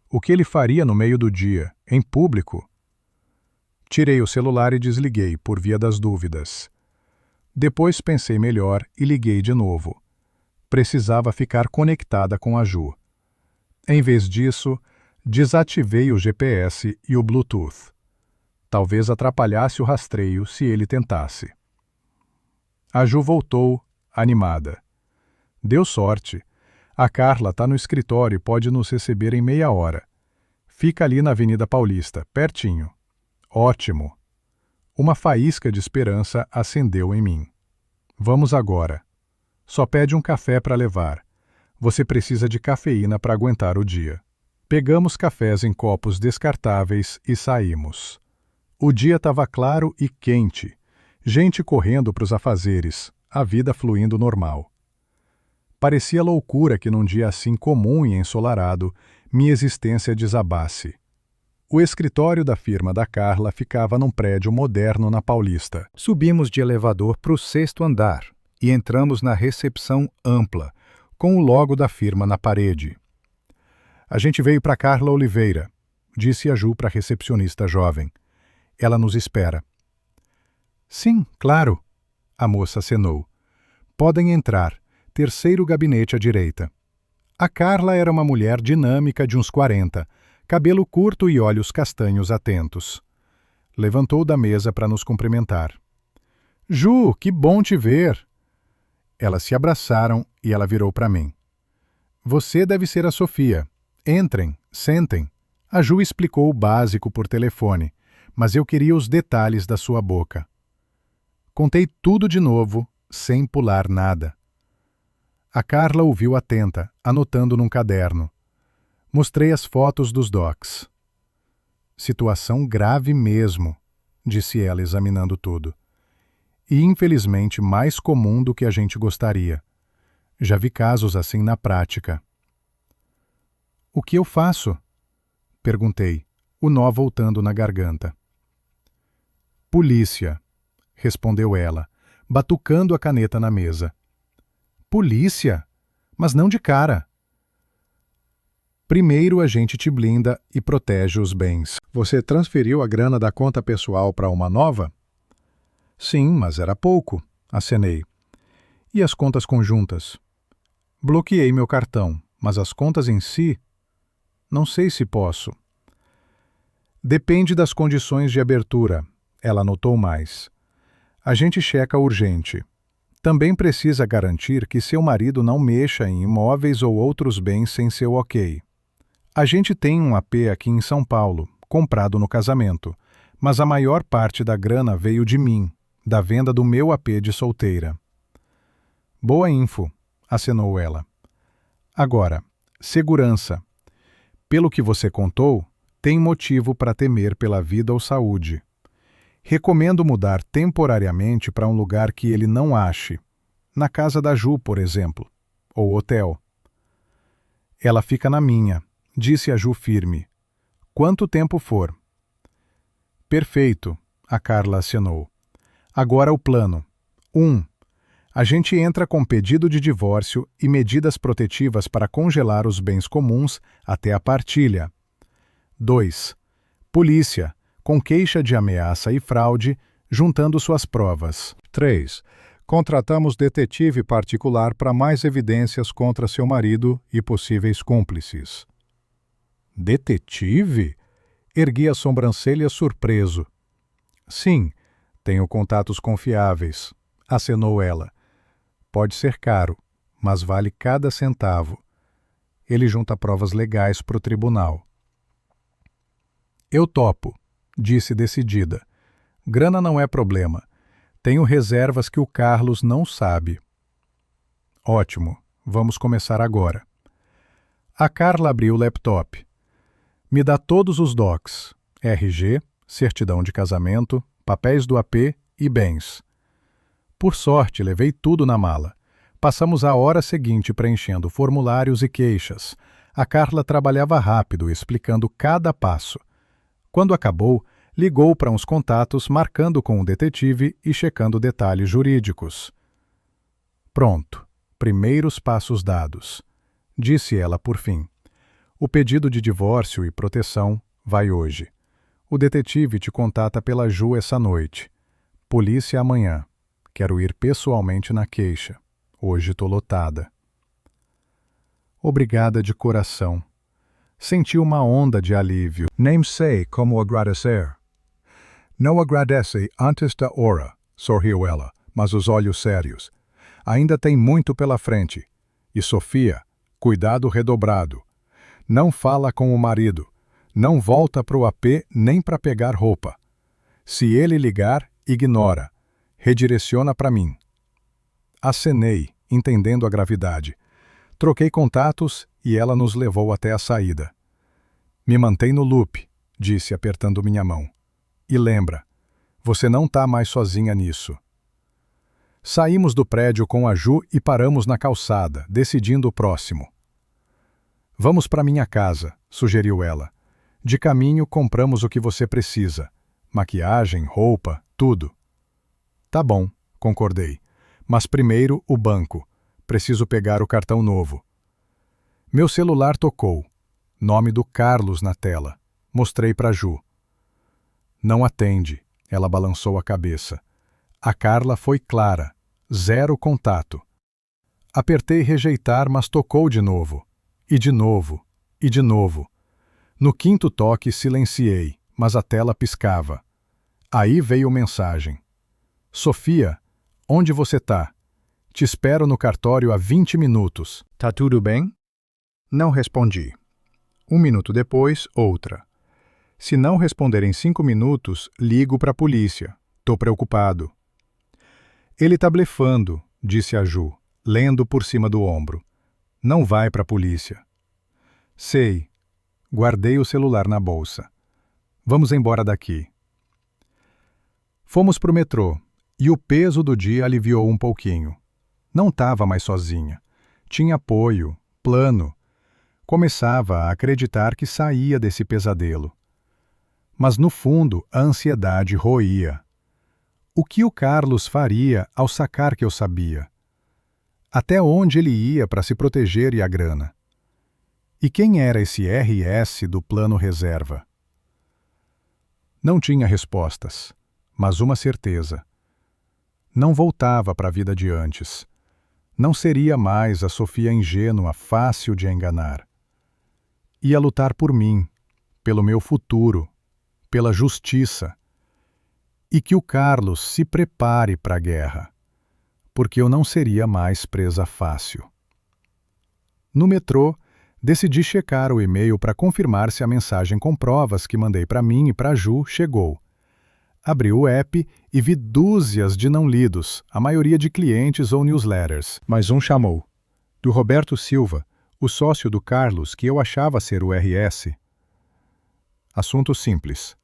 O que ele faria no meio do dia, em público? Tirei o celular e desliguei, por via das dúvidas. Depois pensei melhor e liguei de novo. Precisava ficar conectada com a Ju. Em vez disso, desativei o GPS e o Bluetooth. Talvez atrapalhasse o rastreio se ele tentasse. A Ju voltou, animada. Deu sorte. A Carla está no escritório e pode nos receber em meia hora. Fica ali na Avenida Paulista, pertinho. Ótimo. Uma faísca de esperança acendeu em mim. Vamos agora. Só pede um café para levar. Você precisa de cafeína para aguentar o dia. Pegamos cafés em copos descartáveis e saímos. O dia estava claro e quente. Gente correndo para os afazeres, a vida fluindo normal. Parecia loucura que num dia assim comum e ensolarado, minha existência desabasse. O escritório da firma da Carla ficava num prédio moderno na Paulista. Subimos de elevador para o 6º andar e entramos na recepção ampla, com o logo da firma na parede. A gente veio para Carla Oliveira, disse a Ju para a recepcionista jovem. Ela nos espera. Sim, claro, a moça acenou. Podem entrar, 3º gabinete à direita. A Carla era uma mulher dinâmica de uns 40, cabelo curto e olhos castanhos atentos. Levantou da mesa para nos cumprimentar. Ju, que bom te ver! Elas se abraçaram e ela virou para mim. Você deve ser a Sofia. Entrem, sentem. A Ju explicou o básico por telefone, mas eu queria os detalhes da sua boca. Contei tudo de novo, sem pular nada. A Carla ouviu atenta, anotando num caderno. Mostrei as fotos dos docs. Situação grave mesmo, disse ela examinando tudo. E infelizmente mais comum do que a gente gostaria. Já vi casos assim na prática. O que eu faço? Perguntei, o nó voltando na garganta. Polícia, respondeu ela, batucando a caneta na mesa. Polícia? Mas não de cara. Primeiro a gente te blinda e protege os bens. Você transferiu a grana da conta pessoal para uma nova? Sim, mas era pouco, acenei. E as contas conjuntas? Bloqueei meu cartão, mas as contas em si? Não sei se posso. Depende das condições de abertura, ela anotou mais. A gente checa urgente. Também precisa garantir que seu marido não mexa em imóveis ou outros bens sem seu ok. A gente tem um AP aqui em São Paulo, comprado no casamento, mas a maior parte da grana veio de mim, da venda do meu AP de solteira. Boa info, acenou ela. Agora, segurança. Pelo que você contou, tem motivo para temer pela vida ou saúde. Recomendo mudar temporariamente para um lugar que ele não ache. Na casa da Ju, por exemplo, ou hotel. Ela fica na minha, disse a Ju firme. Quanto tempo for? Perfeito, a Carla acenou. Agora o plano. 1. A gente entra com pedido de divórcio e medidas protetivas para congelar os bens comuns até a partilha. 2. Polícia, com queixa de ameaça e fraude, juntando suas provas. 3. Contratamos detetive particular para mais evidências contra seu marido e possíveis cúmplices. Detetive? Ergui a sobrancelha surpreso. Sim, tenho contatos confiáveis, acenou ela. Pode ser caro, mas vale cada centavo. Ele junta provas legais para o tribunal. Eu topo, disse decidida. Grana não é problema. Tenho reservas que o Carlos não sabe. Ótimo, vamos começar agora. A Carla abriu o laptop. Me dá todos os docs, RG, certidão de casamento, papéis do AP e bens. Por sorte, levei tudo na mala. Passamos a hora seguinte preenchendo formulários e queixas. A Carla trabalhava rápido, explicando cada passo. Quando acabou, ligou para uns contatos, marcando com o detetive e checando detalhes jurídicos. Pronto, primeiros passos dados, disse ela por fim. O pedido de divórcio e proteção vai hoje. O detetive te contata pela Ju essa noite. Polícia amanhã. Quero ir pessoalmente na queixa. Hoje tô lotada. Obrigada de coração. Senti uma onda de alívio. Nem sei como agradecer. Não agradece antes da hora, sorriu ela, mas os olhos sérios. Ainda tem muito pela frente. E Sofia, cuidado redobrado. Não fala com o marido. Não volta pro AP nem para pegar roupa. Se ele ligar, ignora. Redireciona para mim. Acenei, entendendo a gravidade. Troquei contatos e ela nos levou até a saída. Me mantém no loop, disse apertando minha mão. E lembra, você não tá mais sozinha nisso. Saímos do prédio com a Ju e paramos na calçada, decidindo o próximo. Vamos para minha casa, sugeriu ela. De caminho compramos o que você precisa. Maquiagem, roupa, tudo. Tá bom, concordei. Mas primeiro o banco. Preciso pegar o cartão novo. Meu celular tocou. Nome do Carlos na tela. Mostrei para Ju. Não atende. Ela balançou a cabeça. A Carla foi clara. 0 contato. Apertei rejeitar, mas tocou de novo. E de novo. E de novo. No 5º toque silenciei, mas a tela piscava. Aí veio mensagem. Sofia, onde você tá? Te espero no cartório há 20 minutos. Tá tudo bem? Não respondi. Um minuto depois, outra. Se não responder em 5 minutos, ligo para a polícia. Tô preocupado. Ele tá blefando, disse a Ju, lendo por cima do ombro. Não vai para a polícia. Sei. Guardei o celular na bolsa. Vamos embora daqui. Fomos pro metrô, e o peso do dia aliviou um pouquinho. Não estava mais sozinha. Tinha apoio, plano. Começava a acreditar que saía desse pesadelo. Mas no fundo a ansiedade roía. O que o Carlos faria ao sacar que eu sabia? Até onde ele ia para se proteger e a grana? E quem era esse RS do plano reserva? Não tinha respostas, mas uma certeza. Não voltava para a vida de antes. Não seria mais a Sofia ingênua, fácil de enganar. Ia lutar por mim, pelo meu futuro, pela justiça. E que o Carlos se prepare para a guerra, porque eu não seria mais presa fácil. No metrô, decidi checar o e-mail para confirmar se a mensagem com provas que mandei para mim e para a Ju chegou. Abri o app e vi dúzias de não lidos, a maioria de clientes ou newsletters. Mas um chamou. Do Roberto Silva, o sócio do Carlos que eu achava ser o RS. Assunto simples.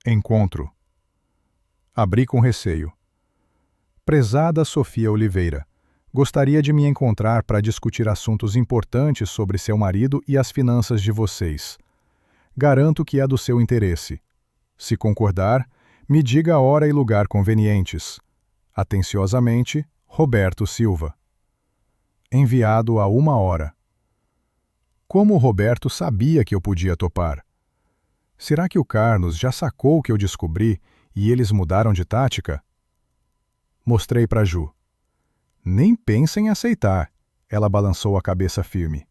Encontro. Abri com receio. Prezada Sofia Oliveira, gostaria de me encontrar para discutir assuntos importantes sobre seu marido e as finanças de vocês. Garanto que é do seu interesse. Se concordar, me diga a hora e lugar convenientes. Atenciosamente, Roberto Silva. Enviado há 1 hora. Como o Roberto sabia que eu podia topar? Será que o Carlos já sacou o que eu descobri e eles mudaram de tática? Mostrei para Ju. Nem pensa em aceitar. Ela balançou a cabeça firme.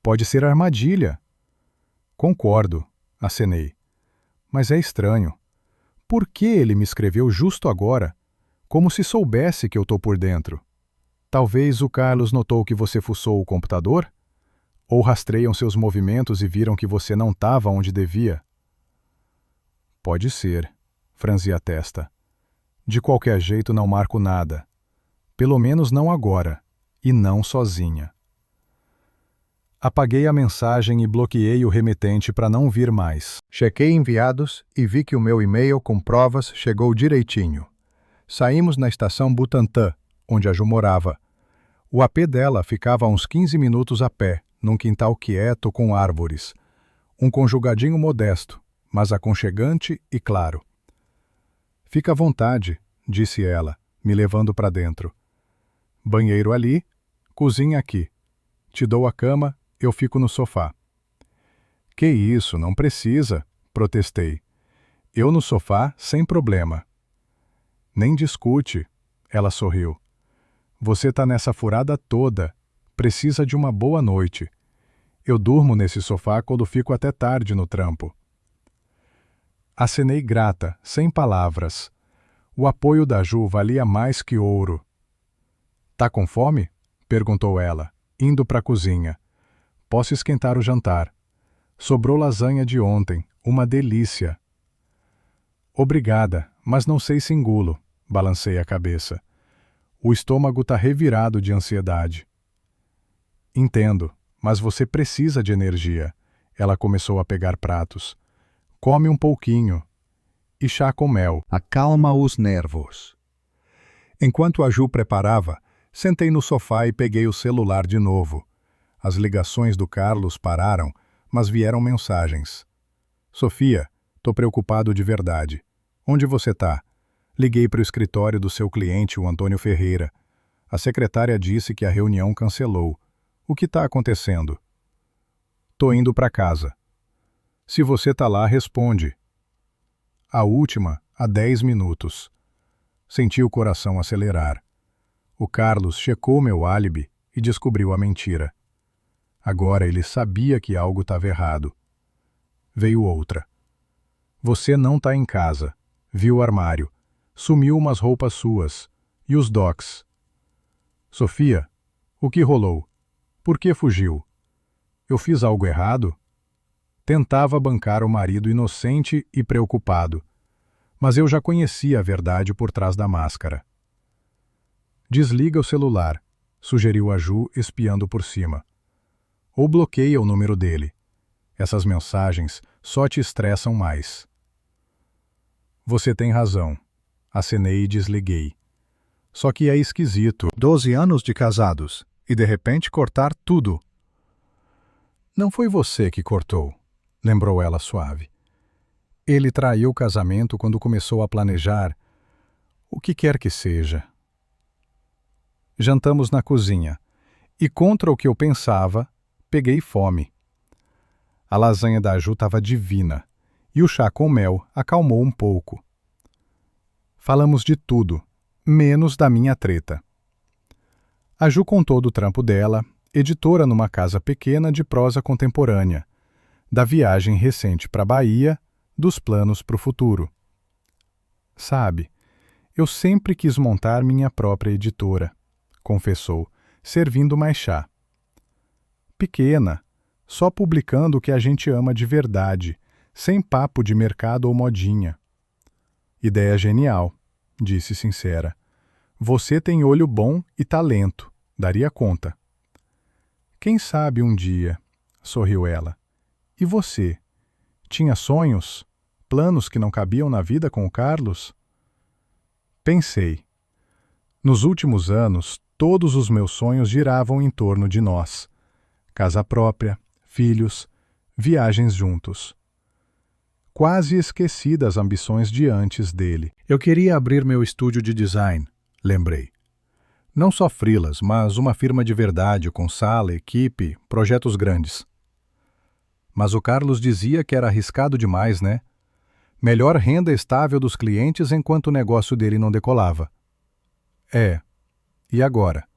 Pode ser armadilha. Concordo, acenei. Mas é estranho. Por que ele me escreveu justo agora? Como se soubesse que eu tô por dentro. Talvez o Carlos notou que você fuçou o computador? Ou rastreiam seus movimentos e viram que você não estava onde devia? Pode ser, franzi a testa. De qualquer jeito não marco nada. Pelo menos não agora, e não sozinha. Apaguei a mensagem e bloqueei o remetente para não vir mais. Chequei enviados e vi que o meu e-mail com provas chegou direitinho. Saímos na estação Butantã, onde a Ju morava. O AP dela ficava a uns 15 minutos a pé, num quintal quieto com árvores. Um conjugadinho modesto, mas aconchegante e claro. Fica à vontade, disse ela, me levando para dentro. Banheiro ali, cozinha aqui. Te dou a cama, eu fico no sofá. Que isso, não precisa, protestei. Eu no sofá, sem problema. Nem discute, ela sorriu. Você tá nessa furada toda, precisa de uma boa noite. Eu durmo nesse sofá quando fico até tarde no trampo. Acenei grata, sem palavras. O apoio da Ju valia mais que ouro. Tá com fome? Perguntou ela, indo para a cozinha. Posso esquentar o jantar. Sobrou lasanha de ontem, uma delícia. Obrigada, mas não sei se engulo, balancei a cabeça. O estômago tá revirado de ansiedade. Entendo, mas você precisa de energia. Ela começou a pegar pratos. Come um pouquinho. E chá com mel. Acalma os nervos. Enquanto a Ju preparava, sentei no sofá e peguei o celular de novo. As ligações do Carlos pararam, mas vieram mensagens. Sofia, tô preocupado de verdade. Onde você tá? Liguei para o escritório do seu cliente, o Antônio Ferreira. A secretária disse que a reunião cancelou. O que tá acontecendo? Tô indo para casa. Se você tá lá, responde. A última, há 10 minutos. Senti o coração acelerar. O Carlos checou meu álibi e descobriu a mentira. Agora ele sabia que algo estava errado. Veio outra. Você não tá em casa. Viu o armário. Sumiu umas roupas suas. E os docs. Sofia, o que rolou? Por que fugiu? Eu fiz algo errado? Tentava bancar o marido inocente e preocupado, mas eu já conhecia a verdade por trás da máscara. Desliga o celular, sugeriu a Ju, espiando por cima. Ou bloqueia o número dele. Essas mensagens só te estressam mais. Você tem razão. Acenei e desliguei. Só que é esquisito. 12 anos de casados e de repente cortar tudo. Não foi você que cortou, lembrou ela suave. Ele traiu o casamento quando começou a planejar o que quer que seja. Jantamos na cozinha e, contra o que eu pensava, peguei fome. A lasanha da Ju estava divina e o chá com mel acalmou um pouco. Falamos de tudo, menos da minha treta. A Ju contou do trampo dela, editora numa casa pequena de prosa contemporânea, da viagem recente para a Bahia, dos planos para o futuro. Sabe, eu sempre quis montar minha própria editora, confessou, servindo mais chá. Pequena, só publicando o que a gente ama de verdade, sem papo de mercado ou modinha. Ideia genial, disse sincera. Você tem olho bom e talento, daria conta. Quem sabe um dia, sorriu ela. E você? Tinha sonhos? Planos que não cabiam na vida com o Carlos? Pensei. Nos últimos anos, todos os meus sonhos giravam em torno de nós. Casa própria, filhos, viagens juntos. Quase esqueci das ambições de antes dele. Eu queria abrir meu estúdio de design, lembrei. Não só freelas, mas uma firma de verdade, com sala, equipe, projetos grandes. Mas o Carlos dizia que era arriscado demais, né? Melhor renda estável dos clientes enquanto o negócio dele não decolava. É. E agora?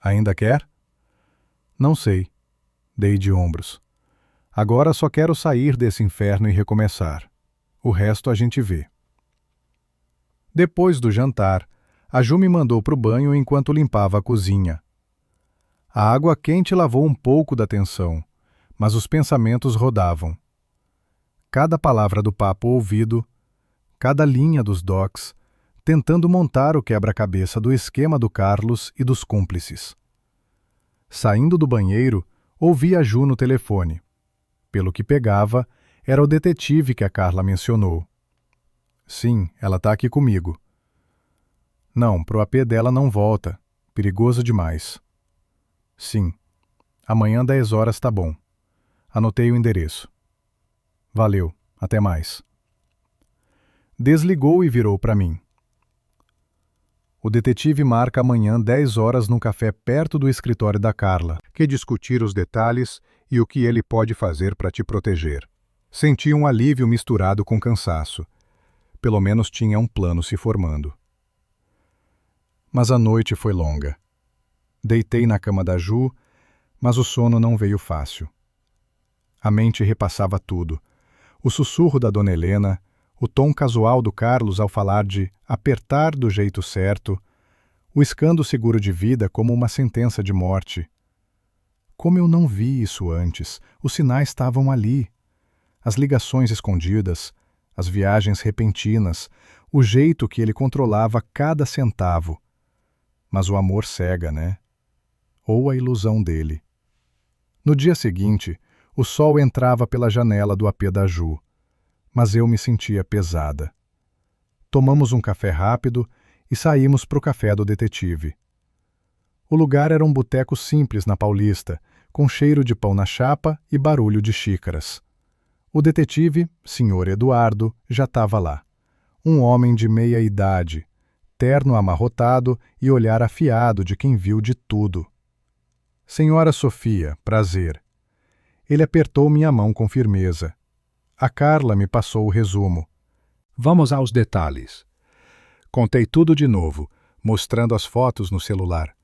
Ainda quer? Não sei. Dei de ombros. Agora só quero sair desse inferno e recomeçar. O resto a gente vê. Depois do jantar, a Ju me mandou para o banho enquanto limpava a cozinha. A água quente lavou um pouco da tensão, mas os pensamentos rodavam. Cada palavra do papo ouvido, cada linha dos docs, tentando montar o quebra-cabeça do esquema do Carlos e dos cúmplices. Saindo do banheiro, ouvi a Ju no telefone. Pelo que pegava, era o detetive que a Carla mencionou. Sim, ela tá aqui comigo. Não, pro AP dela não volta. Perigoso demais. Sim. Amanhã 10 horas tá bom. Anotei o endereço. Valeu, até mais. Desligou e virou para mim. O detetive marca amanhã 10 horas num café perto do escritório da Carla, que discutir os detalhes e o que ele pode fazer para te proteger. Senti um alívio misturado com cansaço. Pelo menos tinha um plano se formando. Mas a noite foi longa. Deitei na cama da Ju, mas o sono não veio fácil. A mente repassava tudo. O sussurro da Dona Helena, o tom casual do Carlos ao falar de apertar do jeito certo, o escândalo seguro de vida como uma sentença de morte. Como eu não vi isso antes, os sinais estavam ali. As ligações escondidas, as viagens repentinas, o jeito que ele controlava cada centavo. Mas o amor cega, né? Ou a ilusão dele. No dia seguinte, o sol entrava pela janela do AP da Ju, mas eu me sentia pesada. Tomamos um café rápido e saímos para o café do detetive. O lugar era um boteco simples na Paulista, com cheiro de pão na chapa e barulho de xícaras. O detetive, Sr. Eduardo, já estava lá. Um homem de meia idade, terno amarrotado e olhar afiado de quem viu de tudo. Senhora Sofia, prazer. Ele apertou minha mão com firmeza. A Carla me passou o resumo. Vamos aos detalhes. Contei tudo de novo, mostrando as fotos no celular.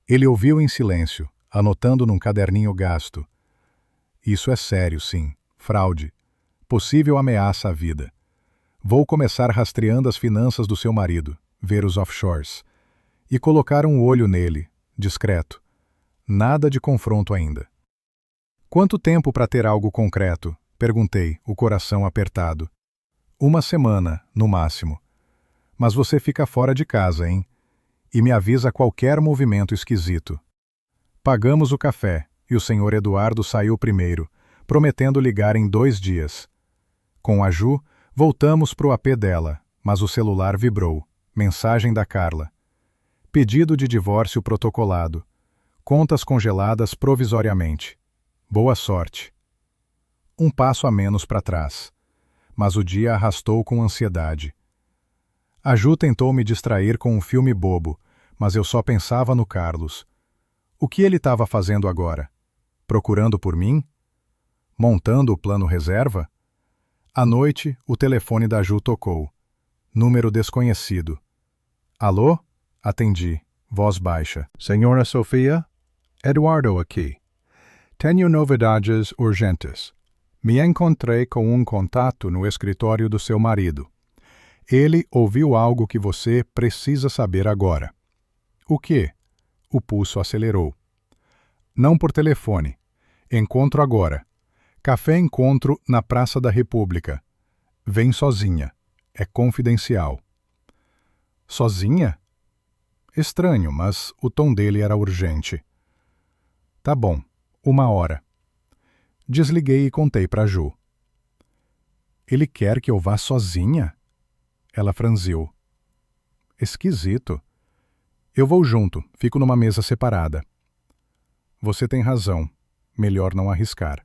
Ele ouviu em silêncio, anotando num caderninho gasto. Isso é sério, sim. Fraude. Possível ameaça à vida. Vou começar rastreando as finanças do seu marido, ver os offshores. E colocar um olho nele, discreto. Nada de confronto ainda. Quanto tempo para ter algo concreto? Perguntei, o coração apertado. 1 semana, no máximo. Mas você fica fora de casa, hein? E me avisa qualquer movimento esquisito. Pagamos o café, e o senhor Eduardo saiu primeiro, prometendo ligar em 2 dias. Com a Ju, voltamos pro AP dela, mas o celular vibrou. Mensagem da Carla. Pedido de divórcio protocolado. Contas congeladas provisoriamente. Boa sorte. Um passo a menos para trás. Mas o dia arrastou com ansiedade. A Ju tentou me distrair com um filme bobo, mas eu só pensava no Carlos. O que ele estava fazendo agora? Procurando por mim? Montando o plano reserva? À noite, o telefone da Ju tocou. Número desconhecido. Alô? Atendi, voz baixa. Senhora Sofia, Eduardo aqui. Tenho novidades urgentes. Me encontrei com um contato no escritório do seu marido. Ele ouviu algo que você precisa saber agora. O quê? O pulso acelerou. Não por telefone. Encontro agora. Café encontro na Praça da República. Vem sozinha. É confidencial. Sozinha? Estranho, mas o tom dele era urgente. Tá bom, 1 hora. Desliguei e contei para Ju. Ele quer que eu vá sozinha? Ela franziu. Esquisito. Eu vou junto, fico numa mesa separada. Você tem razão. Melhor não arriscar.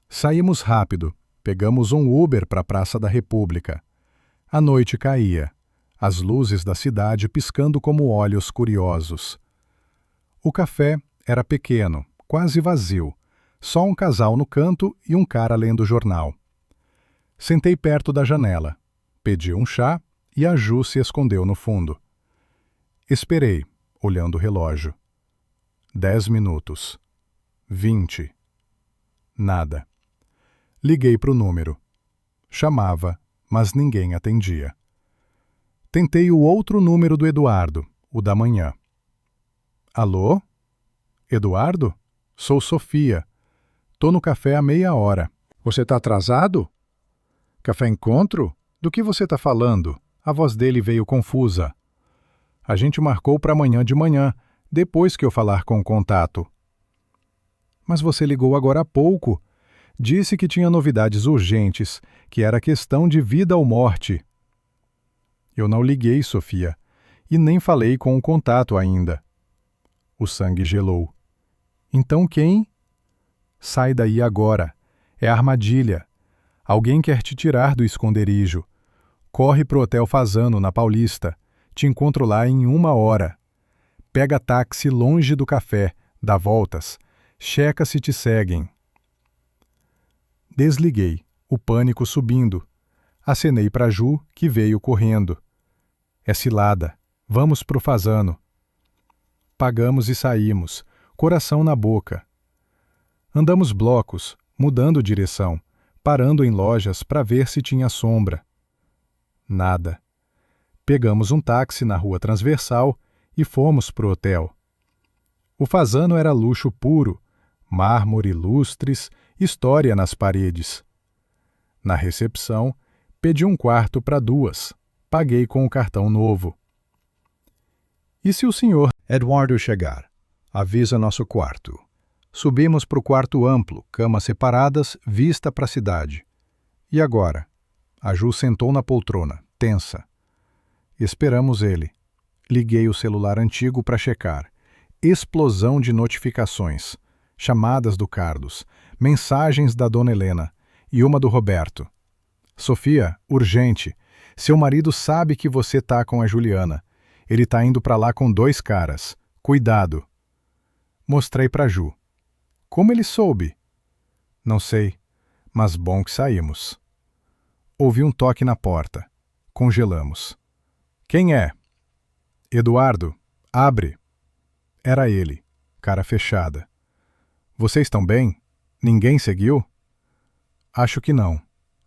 Saímos rápido. Pegamos um Uber para a Praça da República. A noite caía. As luzes da cidade piscando como olhos curiosos. O café era pequeno, quase vazio. Só um casal no canto e um cara lendo jornal. Sentei perto da janela. Pedi um chá e a Ju se escondeu no fundo. Esperei, olhando o relógio. 10 minutos. 20. Nada. Liguei para o número. Chamava, mas ninguém atendia. Tentei o outro número do Eduardo, o da manhã. Alô? Eduardo? Sou Sofia. Tô no café há meia hora. Você tá atrasado? Café encontro? Do que você tá falando? A voz dele veio confusa. A gente marcou para amanhã de manhã, depois que eu falar com o contato. Mas você ligou agora há pouco. Disse que tinha novidades urgentes, que era questão de vida ou morte. Eu não liguei, Sofia, e nem falei com o contato ainda. O sangue gelou. Então quem? Sai daí agora. É armadilha. Alguém quer te tirar do esconderijo. Corre pro Hotel Fasano, na Paulista. Te encontro lá em 1 hora. Pega táxi longe do café, dá voltas. Checa se te seguem. Desliguei, o pânico subindo. Acenei para Ju, que veio correndo. É cilada. Vamos pro Fasano. Pagamos e saímos, coração na boca. Andamos blocos, mudando direção, parando em lojas para ver se tinha sombra. Nada. Pegamos um táxi na rua transversal e fomos pro hotel. O Fasano era luxo puro, mármore, lustres, história nas paredes. Na recepção, pedi um quarto para 2. Paguei com o cartão novo. E se o senhor Eduardo chegar? Avisa nosso quarto. Subimos para o quarto amplo, camas separadas, vista para a cidade. E agora? A Ju sentou na poltrona, tensa. Esperamos ele. Liguei o celular antigo para checar. Explosão de notificações. Chamadas do Carlos, mensagens da Dona Helena e uma do Roberto. Sofia, urgente. Seu marido sabe que você tá com a Juliana. Ele tá indo para lá com 2 caras. Cuidado. Mostrei para Ju. Como ele soube? Não sei, mas bom que saímos. Ouvi um toque na porta. Congelamos. Quem é? Eduardo, abre. Era ele, cara fechada. Vocês estão bem? Ninguém seguiu? Acho que não,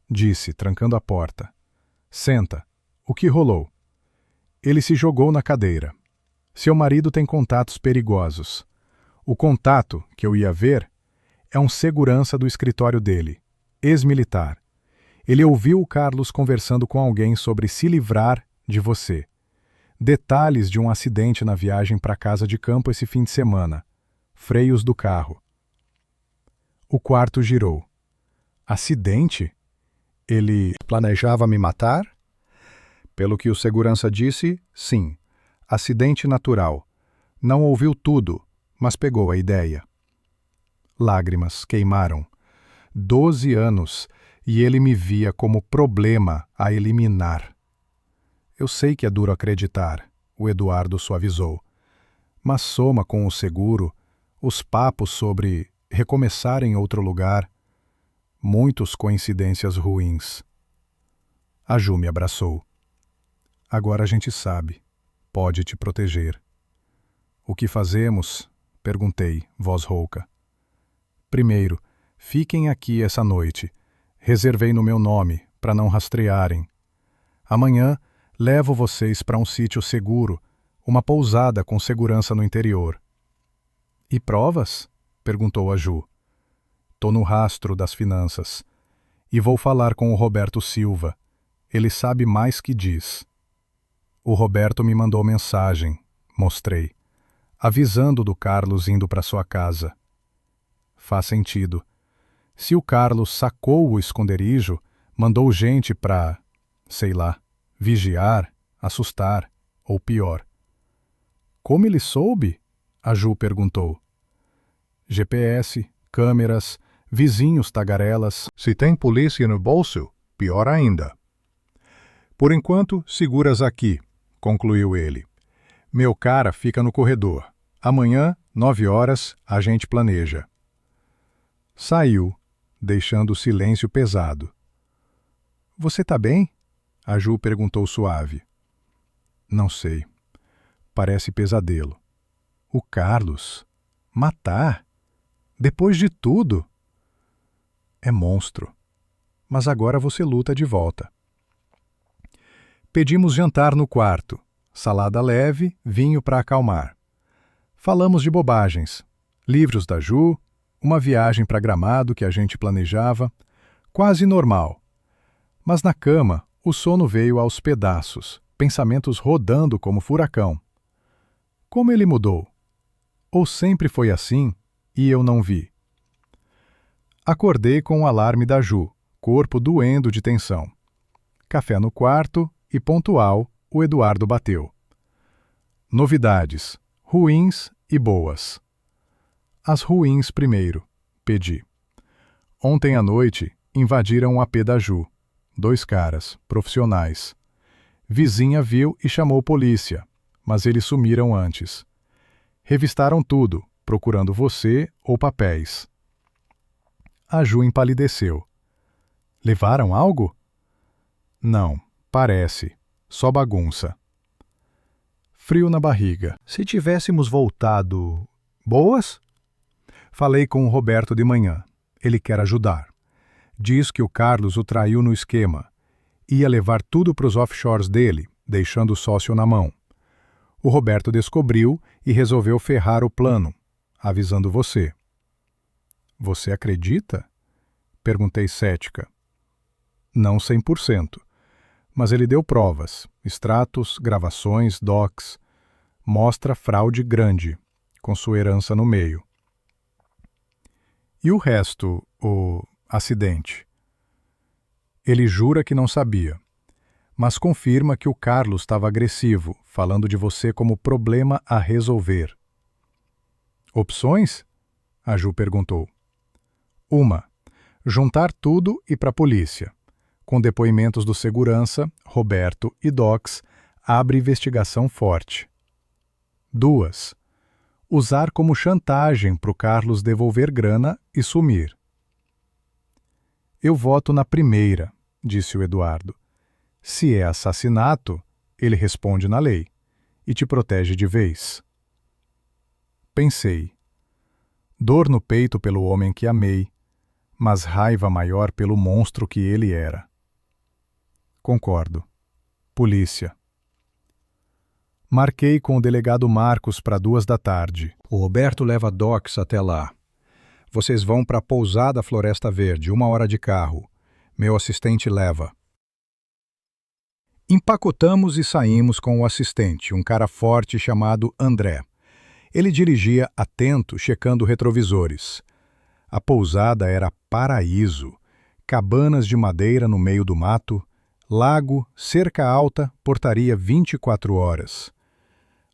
disse, trancando a porta. Senta. O que rolou? Ele se jogou na cadeira. Seu marido tem contatos perigosos. O contato que eu ia ver é um segurança do escritório dele. ex-militar. Ele ouviu o Carlos conversando com alguém sobre se livrar de você. Detalhes de um acidente na viagem para casa de campo esse fim de semana. Freios do carro. O quarto girou. Acidente? Ele planejava me matar? Pelo que o segurança disse, sim. Acidente natural. Não ouviu tudo, mas pegou a ideia. Lágrimas queimaram. 12 anos, e ele me via como problema a eliminar. Eu sei que é duro acreditar, o Eduardo suavizou. Mas soma com o seguro, os papos sobre recomeçar em outro lugar, muitas coincidências ruins. A Ju me abraçou. Agora a gente sabe, pode te proteger. O que fazemos? Perguntei, voz rouca. Primeiro, fiquem aqui essa noite. Reservei no meu nome, para não rastrearem. Amanhã, levo vocês para um sítio seguro, uma pousada com segurança no interior. E provas? Perguntou a Ju. Tô no rastro das finanças. E vou falar com o Roberto Silva. Ele sabe mais que diz. O Roberto me mandou mensagem, mostrei, avisando do Carlos indo para sua casa. Faz sentido. Se o Carlos sacou o esconderijo, mandou gente para, sei lá, vigiar, assustar, ou pior. Como ele soube? A Ju perguntou. GPS, câmeras, vizinhos tagarelas. Se tem polícia no bolso, pior ainda. Por enquanto, seguras aqui, concluiu ele. Meu cara fica no corredor. Amanhã, 9 horas, a gente planeja. Saiu, deixando o silêncio pesado. Você tá bem? A Ju perguntou suave. Não sei. Parece pesadelo. O Carlos? Matar? Depois de tudo? É monstro. Mas agora você luta de volta. Pedimos jantar no quarto. Salada leve, vinho para acalmar. Falamos de bobagens. Livros da Ju, uma viagem para Gramado que a gente planejava. Quase normal. Mas na cama, o sono veio aos pedaços, pensamentos rodando como furacão. Como ele mudou? Ou sempre foi assim e eu não vi? Acordei com o alarme da Ju, corpo doendo de tensão. Café no quarto e, pontual, o Eduardo bateu. Novidades, ruins e boas. As ruins primeiro, pedi. Ontem à noite, invadiram o AP da Ju. 2 caras, profissionais. Vizinha viu e chamou polícia, mas eles sumiram antes. Revistaram tudo, procurando você ou papéis. A Ju empalideceu. Levaram algo? Não, parece. Só bagunça. Frio na barriga. Se tivéssemos voltado... Boas? Falei com o Roberto de manhã. Ele quer ajudar. Diz que o Carlos o traiu no esquema. Ia levar tudo para os offshores dele, deixando o sócio na mão. O Roberto descobriu e resolveu ferrar o plano, avisando você. Você acredita? Perguntei cética. Não 100%. Mas ele deu provas, extratos, gravações, docs. Mostra fraude grande, com sua herança no meio. E o resto, o acidente? Ele jura que não sabia, mas confirma que o Carlos estava agressivo, falando de você como problema a resolver. Opções? A Ju perguntou. Uma, juntar tudo e ir para a polícia. Com depoimentos do segurança, Roberto e Docs, abre investigação forte. 2. Usar como chantagem para o Carlos devolver grana e sumir. Eu voto na primeira, disse o Eduardo. Se é assassinato, ele responde na lei e te protege de vez. Pensei. Dor no peito pelo homem que amei, mas raiva maior pelo monstro que ele era. Concordo. Polícia. Marquei com o delegado Marcos para 2 da tarde. O Roberto leva Docs até lá. Vocês vão para a pousada Floresta Verde, 1 hora de carro. Meu assistente leva. Empacotamos e saímos com o assistente, um cara forte chamado André. Ele dirigia atento, checando retrovisores. A pousada era paraíso. Cabanas de madeira no meio do mato, lago, cerca alta, portaria 24 horas.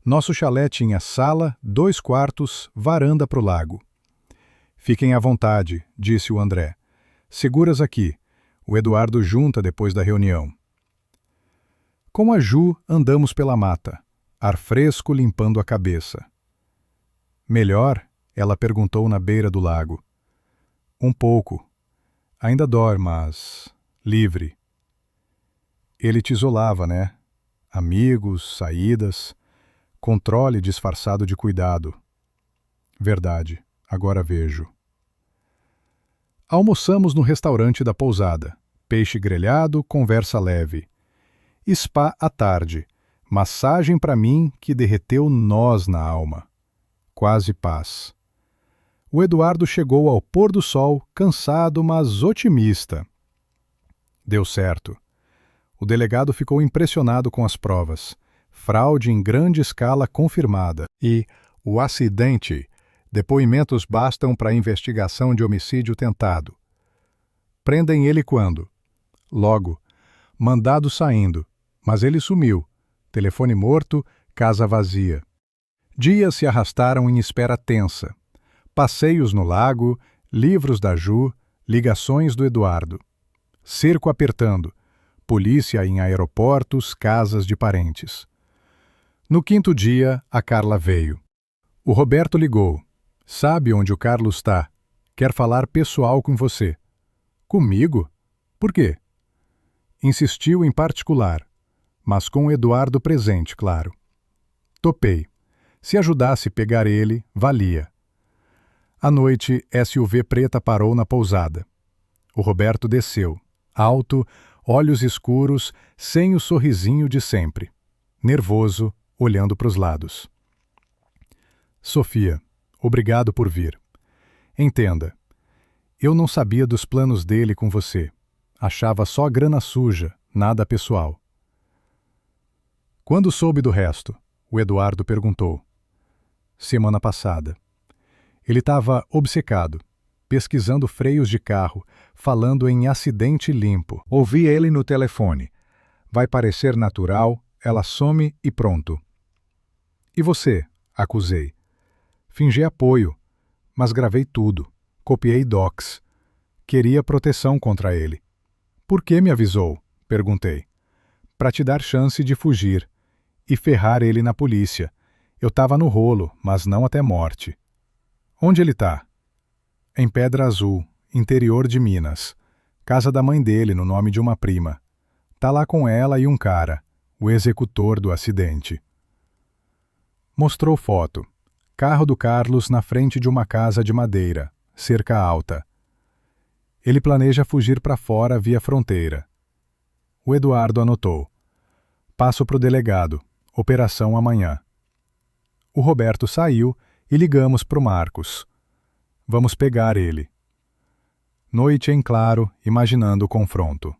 Nosso chalé tinha sala, 2 quartos, varanda para o lago. Fiquem à vontade, disse o André. Seguras aqui. O Eduardo junta depois da reunião. Com a Ju, andamos pela mata. Ar fresco limpando a cabeça. Melhor? Ela perguntou na beira do lago. Um pouco. Ainda dói, mas livre. Ele te isolava, né? Amigos, saídas, controle disfarçado de cuidado. Verdade, agora vejo. Almoçamos no restaurante da pousada. Peixe grelhado, conversa leve. Spa à tarde. Massagem para mim que derreteu nós na alma. Quase paz. O Eduardo chegou ao pôr do sol, cansado, mas otimista. Deu certo. O delegado ficou impressionado com as provas. Fraude em grande escala confirmada. E o acidente. Depoimentos bastam para a investigação de homicídio tentado. Prendem ele quando? Logo. Mandado saindo. Mas ele sumiu. Telefone morto, casa vazia. Dias se arrastaram em espera tensa. Passeios no lago, livros da Ju, ligações do Eduardo. Cerco apertando. Polícia em aeroportos, casas de parentes. No 5º dia, a Carla veio. O Roberto ligou. Sabe onde o Carlos está? Quer falar pessoal com você. Comigo? Por quê? Insistiu em particular, mas com o Eduardo presente, claro. Topei. Se ajudasse pegar ele, valia. À noite, SUV preta parou na pousada. O Roberto desceu, alto, olhos escuros, sem o sorrisinho de sempre. Nervoso, olhando para os lados. Sofia, obrigado por vir. Entenda, eu não sabia dos planos dele com você. Achava só grana suja, nada pessoal. Quando soube do resto? O Eduardo perguntou. Semana passada. Ele estava obcecado, pesquisando freios de carro, falando em acidente limpo. Ouvi ele no telefone. Vai parecer natural, ela some e pronto. E você? Acusei. Fingi apoio, mas gravei tudo. Copiei docs. Queria proteção contra ele. Por que me avisou? Perguntei. Para te dar chance de fugir e ferrar ele na polícia. Eu estava no rolo, mas não até morte. Onde ele está? Em Pedra Azul, interior de Minas. Casa da mãe dele, no nome de uma prima. Tá lá com ela e um cara, o executor do acidente. Mostrou foto. Carro do Carlos na frente de uma casa de madeira, cerca alta. Ele planeja fugir para fora via fronteira. O Eduardo anotou. Passo para o delegado. Operação amanhã. O Roberto saiu e ligamos para o Marcos. Vamos pegar ele. Noite em claro, imaginando o confronto.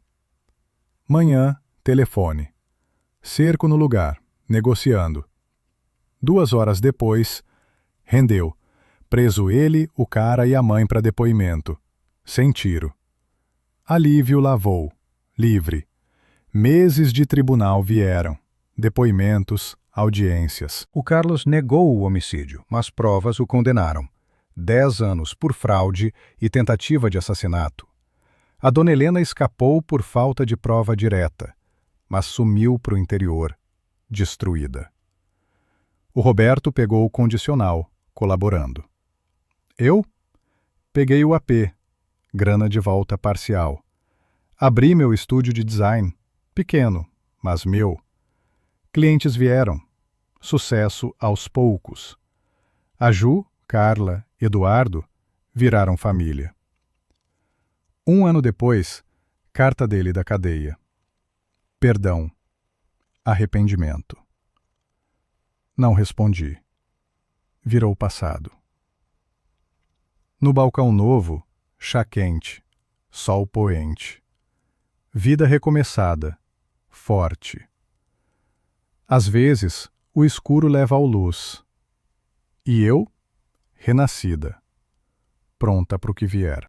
Manhã, telefone. Cerco no lugar, negociando. 2 horas depois, rendeu. Preso ele, o cara e a mãe para depoimento. Sem tiro. Alívio lavou. Livre. Meses de tribunal vieram. Depoimentos, audiências. O Carlos negou o homicídio, mas provas o condenaram. 10 anos por fraude e tentativa de assassinato. A dona Helena escapou por falta de prova direta, mas sumiu para o interior, destruída. O Roberto pegou o condicional, colaborando. Eu? Peguei o AP, grana de volta parcial. Abri meu estúdio de design, pequeno, mas meu. Clientes vieram. Sucesso aos poucos. A Ju, Carla, Eduardo viraram família. 1 ano depois, carta dele da cadeia. Perdão. Arrependimento. Não respondi. Virou passado. No balcão novo, chá quente, sol poente. Vida recomeçada, forte. Às vezes, o escuro leva ao luz. E eu, renascida, pronta para o que vier.